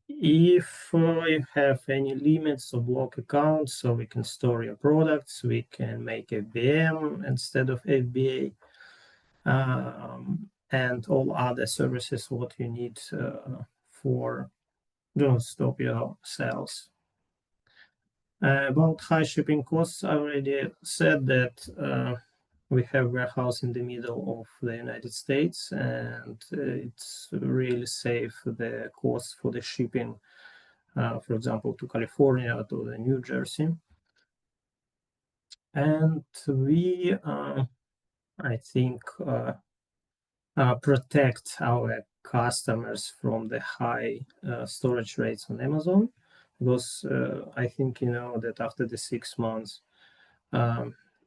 If you have any limits or block accounts, so we can store your products, we can make FBM instead of FBA. and all other services what you need for do not stop your sales. About high shipping costs, I already said that we have warehouse in the middle of the United States, and it's really safe the cost for the shipping, for example, to California, to the New Jersey. And we, I think, protect our customers from the high storage rates on Amazon, because I think you know that after the 6 months,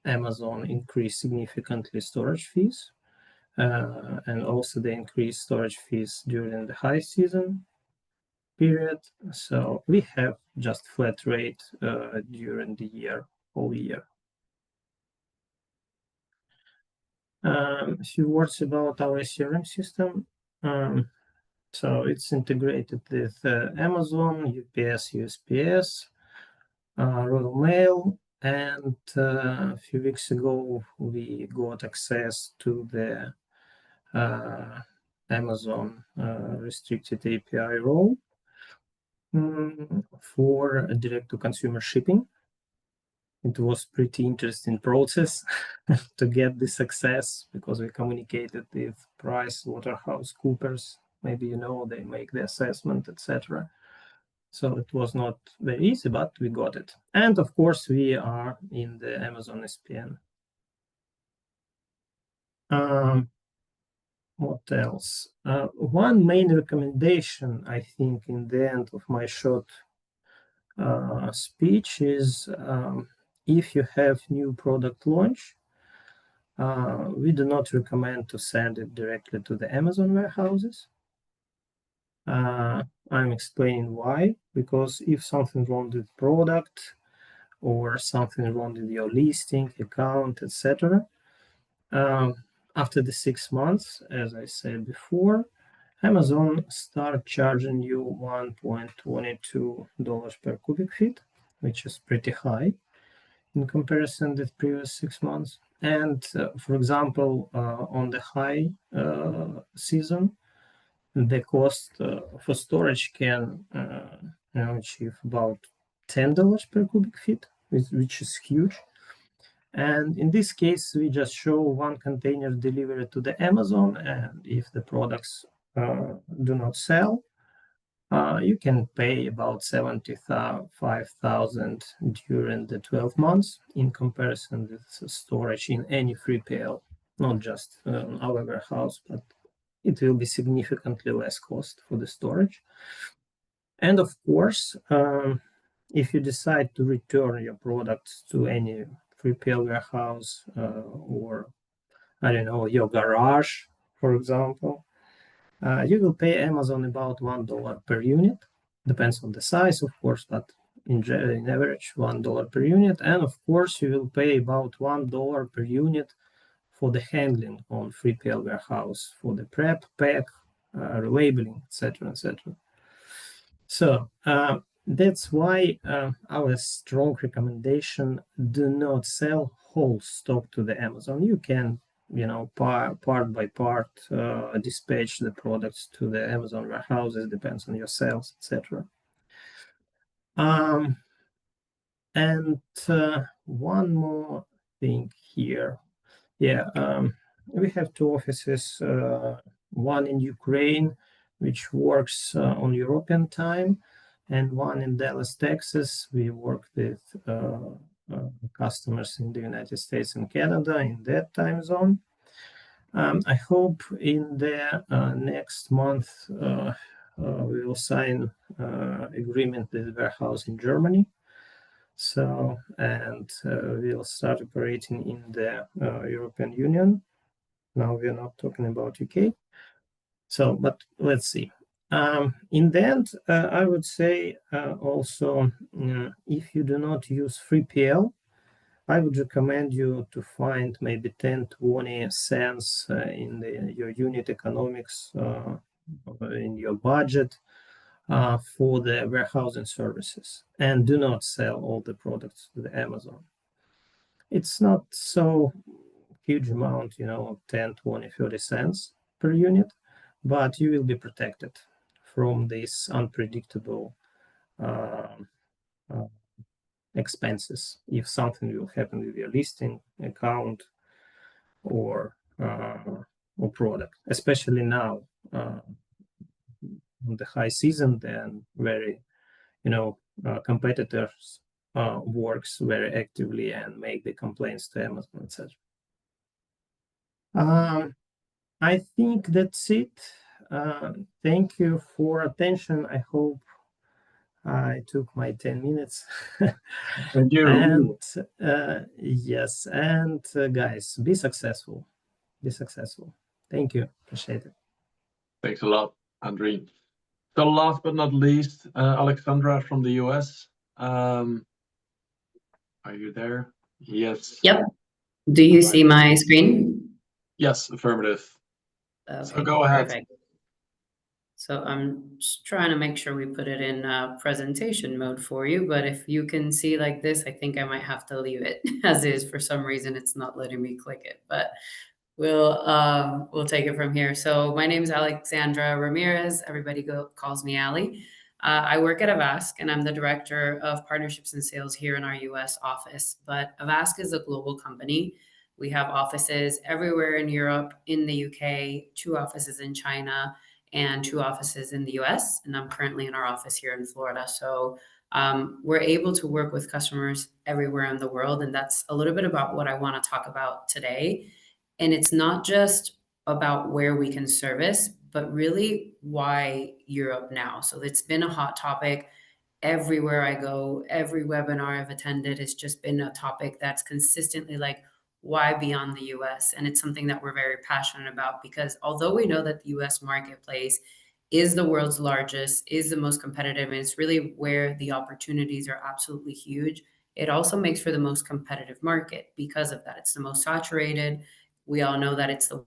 Amazon increased significantly storage fees, and also they increased storage fees during the high season period. So we have just flat rate during the year, whole year. A few words about our CRM system. So it's integrated with Amazon, UPS, USPS, Royal Mail, and a few weeks ago we got access to the Amazon restricted API role for direct-to-consumer shipping. It was pretty interesting process to get this access, because we communicated with PricewaterhouseCoopers. Maybe you know, they make the assessment, etc. So it was not very easy, but we got it. And of course, we are in the Amazon SPN. What else? One main recommendation, I think, in the end of my short speech is if you have new product launch, we do not recommend to send it directly to the Amazon warehouses. I'm explaining why, because if something wrong with product or something wrong with your listing, account, etc., after the 6 months, as I said before, Amazon start charging you $1.22 per cubic feet, which is pretty high in comparison with previous 6 months. And for example, on the high season, the cost for storage can achieve about $10 per cubic feet, which is huge. And in this case, we just show one container delivered to the Amazon, and if the products do not sell, you can pay about $75,000 during the 12 months in comparison with storage in any 3PL, not just our warehouse, but it will be significantly less cost for the storage. And of course, if you decide to return your products to any 3PL warehouse or, I don't know, your garage, for example, you will pay Amazon about $1 per unit. Depends on the size, of course, but in average, $1 per unit. And of course, you will pay about $1 per unit for the handling on 3PL warehouse, for the prep, pack, relabeling, etc., etc. So that's why our strong recommendation: do not sell whole stock to the Amazon. You can, part by part, dispatch the products to the Amazon warehouses. Depends on your sales, etc. And one more thing here. We have 2 offices, one in Ukraine, which works on European time, and one in Dallas, Texas. We work with customers in the United States and Canada in that time zone. I hope in the next month we will sign agreement with the warehouse in Germany. So, and we'll start operating in the European Union. Now we are not talking about UK. So, but let's see. In the end, I would say also, if you do not use 3PL, I would recommend you to find maybe 10-20 cents in your unit economics in your budget for the warehousing services, and do not sell all the products to the Amazon. It's not so huge amount, 10, 20, 30 cents per unit, but you will be protected from these unpredictable expenses if something will happen with your listing account or product, especially now the high season. Then very competitors works very actively and make the complaints to Amazon, etc. I think that's it. Thank you for attention. I hope I took my 10 minutes. Thank you. And yes, and guys, be successful. Be successful. Thank you. Appreciate it. Thanks a lot, Andriy. So last but not least, Alexandra from the US. Are you there? Yes. Yep. Do you see my screen? Yes, affirmative. Okay, so go ahead. Perfect. So I'm just trying to make sure we put it in presentation mode for you, but if you can see like this, I think I might have to leave it as is. For some reason, it's not letting me click it, but we'll take it from here. So my name is Alexandra Ramirez. Everybody calls me Ali. I work at AVASK, and I'm the director of partnerships and sales here in our US office. But AVASK is a global company. We have offices everywhere in Europe, in the UK, 2 offices in China, and 2 offices in the US. And I'm currently in our office here in Florida. So we're able to work with customers everywhere in the world. And that's a little bit about what I want to talk about today. And it's not just about where we can service, but really why Europe now. So it's been a hot topic everywhere I go. Every webinar I've attended has just been a topic that's consistently like, why beyond the US? And it's something that we're very passionate about, because although we know that the US marketplace is the world's largest, is the most competitive, and it's really where the opportunities are absolutely huge, it also makes for the most competitive market because of that. It's the most saturated. We all know that it's the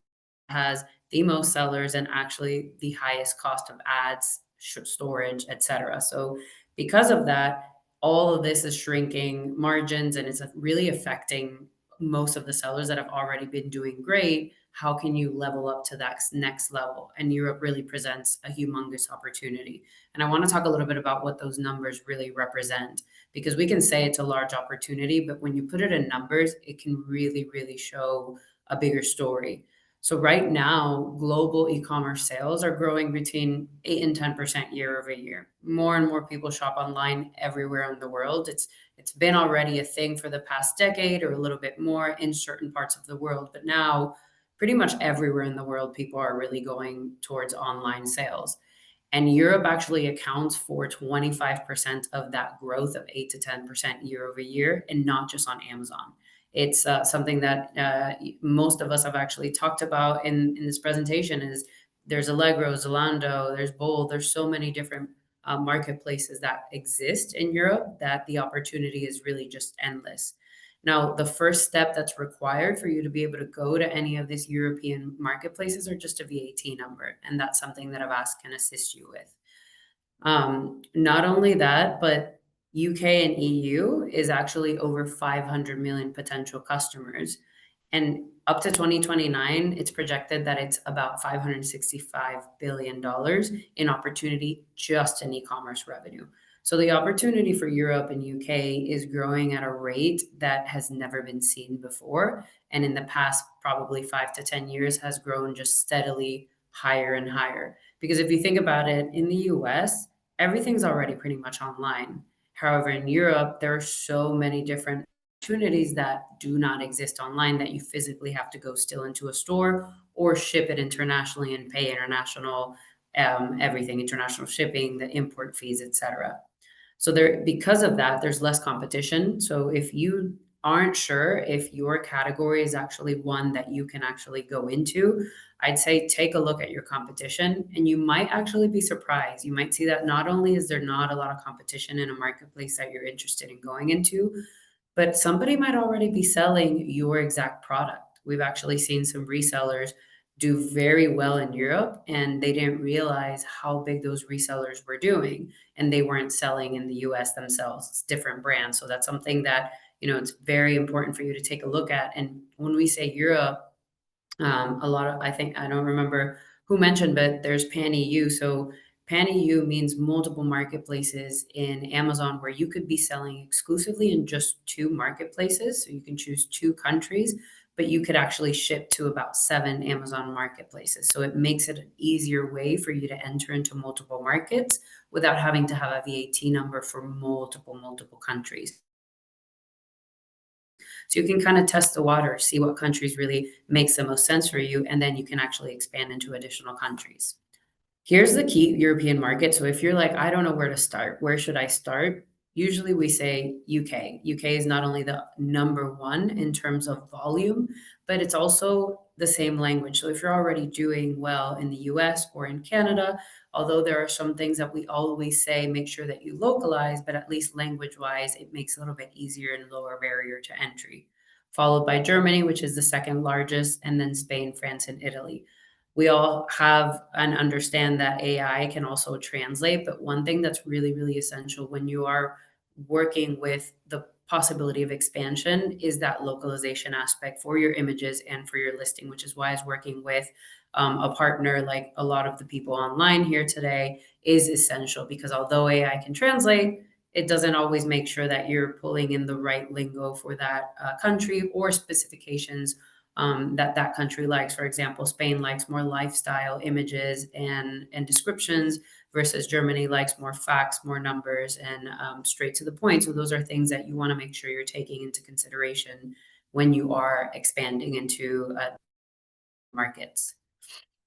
has the most sellers and actually the highest cost of ads, storage, etc. So because of that, all of this is shrinking margins, and it's really affecting most of the sellers that have already been doing great. How can you level up to that next level? And Europe really presents a humongous opportunity. And I want to talk a little bit about what those numbers really represent, because we can say it's a large opportunity, but when you put it in numbers, it can really, really show a bigger story. So right now, global e-commerce sales are growing between 8 and 10% year over year. More and more people shop online everywhere in the world. It's been already a thing for the past decade or a little bit more in certain parts of the world, but now pretty much everywhere in the world, people are really going towards online sales. And Europe actually accounts for 25% of that growth of 8 to 10% year over year, and not just on Amazon. It's something that most of us have actually talked about in this presentation. Is there's Allegro, Zalando, there's Bold, there's so many different marketplaces that exist in Europe that the opportunity is really just endless. Now, the first step that's required for you to be able to go to any of these European marketplaces are just a VAT number, and that's something that AVASK can assist you with. Not only that, but UK and EU is actually over 500 million potential customers. And up to 2029, it's projected that it's about $565 billion in opportunity just in e-commerce revenue. So the opportunity for Europe and UK is growing at a rate that has never been seen before. And in the past, probably 5 to 10 years, has grown just steadily higher and higher. Because if you think about it, in the US, everything's already pretty much online. However, in Europe, there are so many different opportunities that do not exist online that you physically have to go still into a store or ship it internationally and pay international everything, international shipping, the import fees, etc. So because of that, there's less competition. So if you aren't sure if your category is actually one that you can actually go into, I'd say take a look at your competition, and you might actually be surprised. You might see that not only is there not a lot of competition in a marketplace that you're interested in going into, but somebody might already be selling your exact product. We've actually seen some resellers do very well in Europe, and they didn't realize how big those resellers were doing, and they weren't selling in the US themselves. It's different brands. So that's something that it's very important for you to take a look at. And when we say Europe, a lot of, I think, I don't remember who mentioned, but there's Pan-EU. So Pan-EU means multiple marketplaces in Amazon where you could be selling exclusively in just 2 marketplaces. So you can choose 2 countries, but you could actually ship to about 7 Amazon marketplaces. So it makes it an easier way for you to enter into multiple markets without having to have a VAT number for multiple countries. So you can kind of test the water, see what countries really makes the most sense for you, and then you can actually expand into additional countries. Here's the key European market. So if you're like, I don't know where to start, where should I start? Usually we say UK. UK is not only the #1 in terms of volume, but it's also the same language. So if you're already doing well in the US or in Canada, although there are some things that we always say, make sure that you localize, but at least language-wise, it makes it a little bit easier and lower barrier to entry. Followed by Germany, which is the 2nd largest, and then Spain, France, and Italy. We all have and understand that AI can also translate, but one thing that's really, really essential when you are working with the possibility of expansion is that localization aspect for your images and for your listing, which is why I was working with a partner like a lot of the people online here today is essential, because although AI can translate, it doesn't always make sure that you're pulling in the right lingo for that country or specifications that country likes. For example, Spain likes more lifestyle images and descriptions, versus Germany likes more facts, more numbers, and straight to the point. So those are things that you want to make sure you're taking into consideration when you are expanding into markets.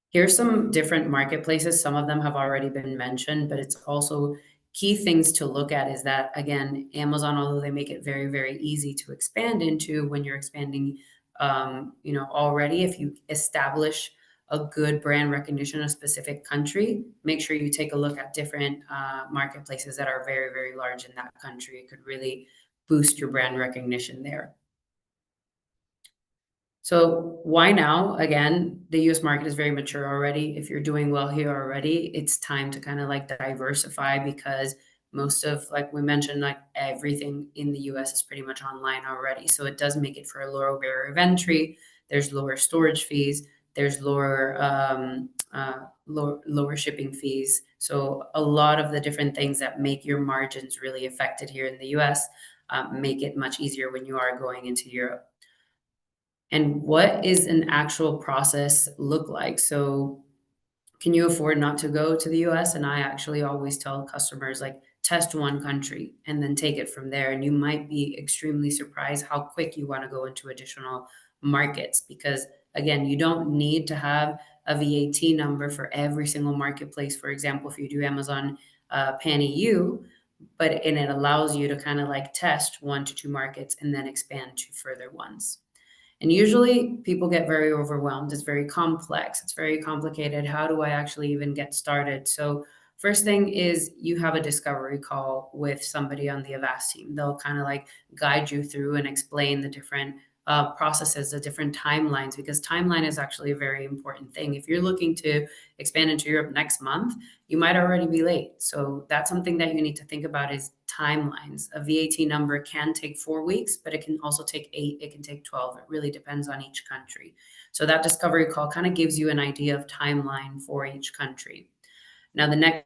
Here's some different marketplaces. Some of them have already been mentioned, but it's also key things to look at is that, again, Amazon, although they make it very, very easy to expand into when you're expanding, already, if you establish a good brand recognition in a specific country, make sure you take a look at different marketplaces that are very, very large in that country. It could really boost your brand recognition there. So why now? Again, the US market is very mature already. If you're doing well here already, it's time to kind of like diversify, because most of, like we mentioned, like everything in the US is pretty much online already. So it does make it for a lower barrier of entry. There's lower storage fees. There's lower shipping fees. So a lot of the different things that make your margins really affected here in the US make it much easier when you are going into Europe. And what is an actual process look like? So can you afford not to go to the US? And I actually always tell customers, like, test one country and then take it from there. And you might be extremely surprised how quick you want to go into additional markets, because again, you don't need to have a VAT number for every single marketplace. For example, if you do Amazon Pan-EU, and it allows you to kind of like test 1 to 2 markets and then expand to further ones. And usually people get very overwhelmed. It's very complex. It's very complicated. How do I actually even get started? So first thing is you have a discovery call with somebody on the AVASK team. They'll kind of like guide you through and explain the different processes, the different timelines, because timeline is actually a very important thing. If you're looking to expand into Europe next month, you might already be late. So that's something that you need to think about is timelines. A VAT number can take 4 weeks, but it can also take 8, it can take 12. It really depends on each country. So that discovery call kind of gives you an idea of timeline for each country. Now, the next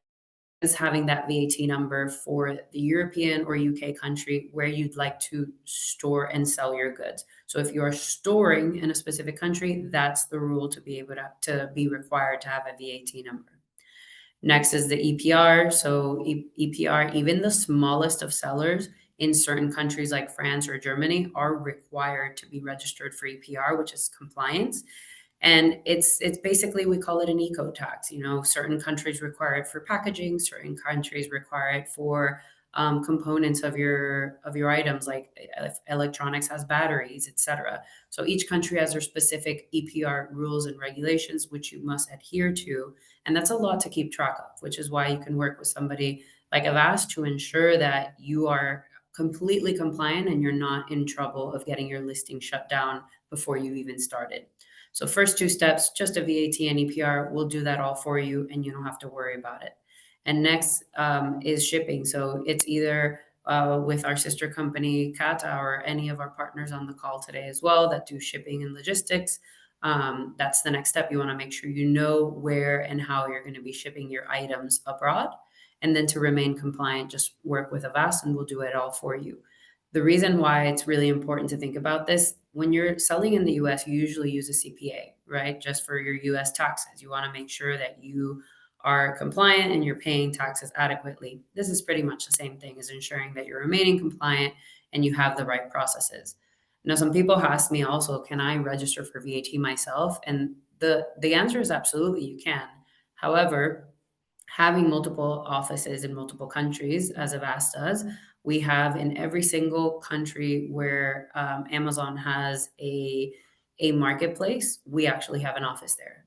is having that VAT number for the European or UK country where you'd like to store and sell your goods. So if you're storing in a specific country, that's the rule to be able to be required to have a VAT number. Next is the EPR. So EPR, even the smallest of sellers in certain countries like France or Germany are required to be registered for EPR, which is compliance. And it's basically, we call it an eco tax. Certain countries require it for packaging, certain countries require it for components of your items, like if electronics has batteries, etc. So each country has their specific EPR rules and regulations, which you must adhere to. And that's a lot to keep track of, which is why you can work with somebody like AVASK to ensure that you are completely compliant and you're not in trouble of getting your listing shut down before you even started. So first 2 steps, just a VAT and EPR, will do that all for you and you don't have to worry about it. And next is shipping. So it's either with our sister company, Kata, or any of our partners on the call today as well that do shipping and logistics. That's the next step. You want to make sure you know where and how you're going to be shipping your items abroad. And then to remain compliant, just work with AVASK and we'll do it all for you. The reason why it's really important to think about this, when you're selling in the US, you usually use a CPA, right? Just for your US taxes. You want to make sure that you are compliant and you're paying taxes adequately. This is pretty much the same thing as ensuring that you're remaining compliant and you have the right processes. Now, some people ask me also, can I register for VAT myself? And the answer is absolutely you can. However, having multiple offices in multiple countries, as AVASK does, we have in every single country where Amazon has a marketplace, we actually have an office there.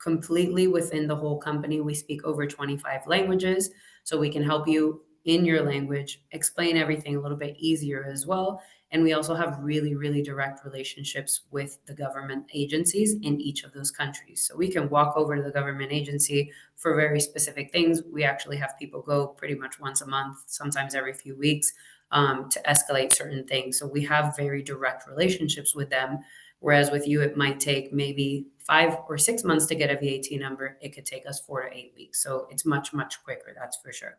Completely within the whole company, we speak over 25 languages, so we can help you in your language, explain everything a little bit easier as well. And we also have really, really direct relationships with the government agencies in each of those countries. So we can walk over to the government agency for very specific things. We actually have people go pretty much once a month, sometimes every few weeks, to escalate certain things. So we have very direct relationships with them. Whereas with you, it might take maybe 5 or 6 months to get a VAT number. It could take us 4 to 8 weeks. So it's much, much quicker, that's for sure.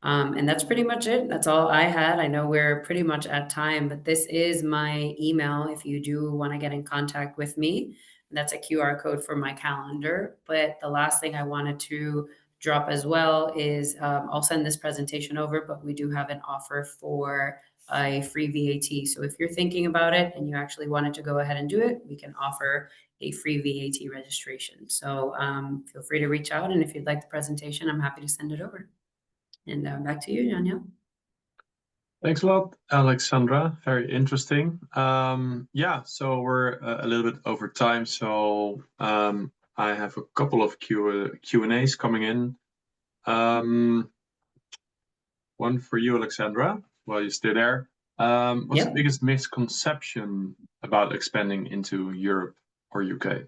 And that's pretty much it. That's all I had. I know we're pretty much at time, but this is my email if you do want to get in contact with me. That's a QR code for my calendar. But the last thing I wanted to drop as well is I'll send this presentation over, but we do have an offer for a free VAT. So if you're thinking about it and you actually wanted to go ahead and do it, we can offer a free VAT registration. So feel free to reach out. And if you'd like the presentation, I'm happy to send it over. And back to you, Jan-Jelle. Thanks a lot, Alexandra. Very interesting. Yeah, so we're a little bit over time. So I have a couple of Q&As coming in. One for you, Alexandra, while you stay there. What's the biggest misconception about expanding into Europe or UK?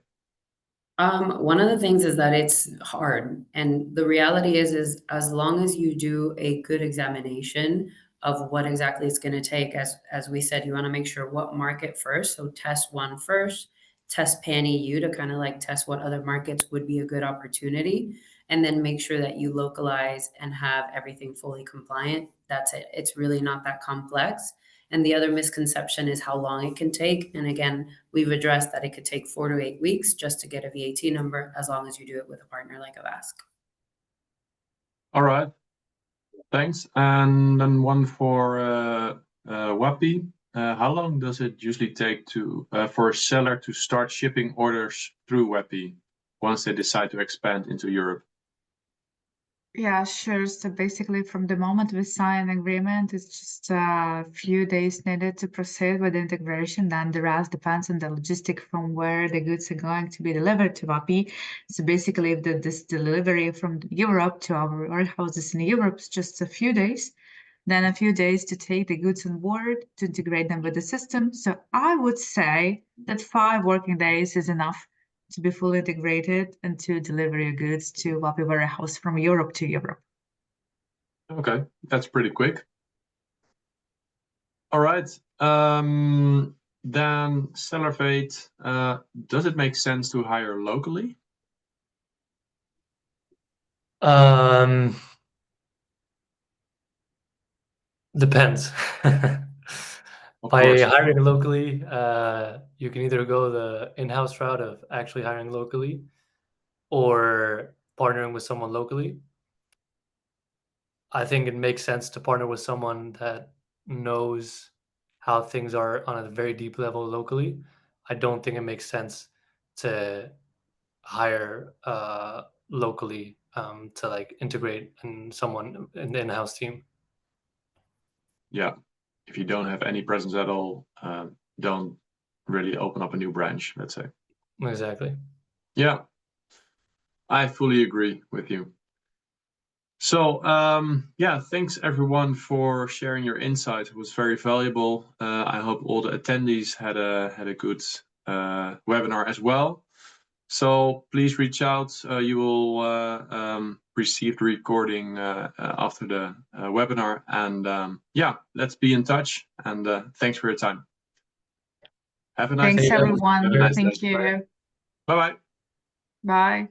One of the things is that it's hard. And the reality is as long as you do a good examination of what exactly it's going to take, as we said, you want to make sure what market first. So test one first, test pan-EU to kind of like test what other markets would be a good opportunity. And then make sure that you localize and have everything fully compliant. That's it. It's really not that complex. And the other misconception is how long it can take. And again, we've addressed that it could take 4 to 8 weeks just to get a VAT number, as long as you do it with a partner like AVASK. All right. Thanks. And then one for WAPI. How long does it usually take for a seller to start shipping orders through WAPI once they decide to expand into Europe? Yeah, sure. So basically, from the moment we sign an agreement, it's just a few days needed to proceed with the integration. Then the rest depends on the logistic from where the goods are going to be delivered to WAPI. So basically, if this delivery from Europe to our warehouses in Europe is just a few days, then a few days to take the goods on board, to integrate them with the system. So I would say that 5 working days is enough to be fully integrated and to deliver your goods to WAPI warehouse from Europe to Europe. Okay, that's pretty quick. All right. Then Sellervate, does it make sense to hire locally? Depends. By hiring locally, you can either go the in-house route of actually hiring locally or partnering with someone locally. I think it makes sense to partner with someone that knows how things are on a very deep level locally. I don't think it makes sense to hire locally to like integrate in someone in the in-house team. Yeah, if you don't have any presence at all, don't really open up a new branch, let's say. Exactly. Yeah, I fully agree with you. So yeah, thanks everyone for sharing your insight. It was very valuable. I hope all the attendees had a good webinar as well. So please reach out. You will receive the recording after the webinar. And yeah, let's be in touch. And thanks for your time. Have a nice Thanks, day. everyone. Have a nice Thank day. you. Bye-bye. Bye.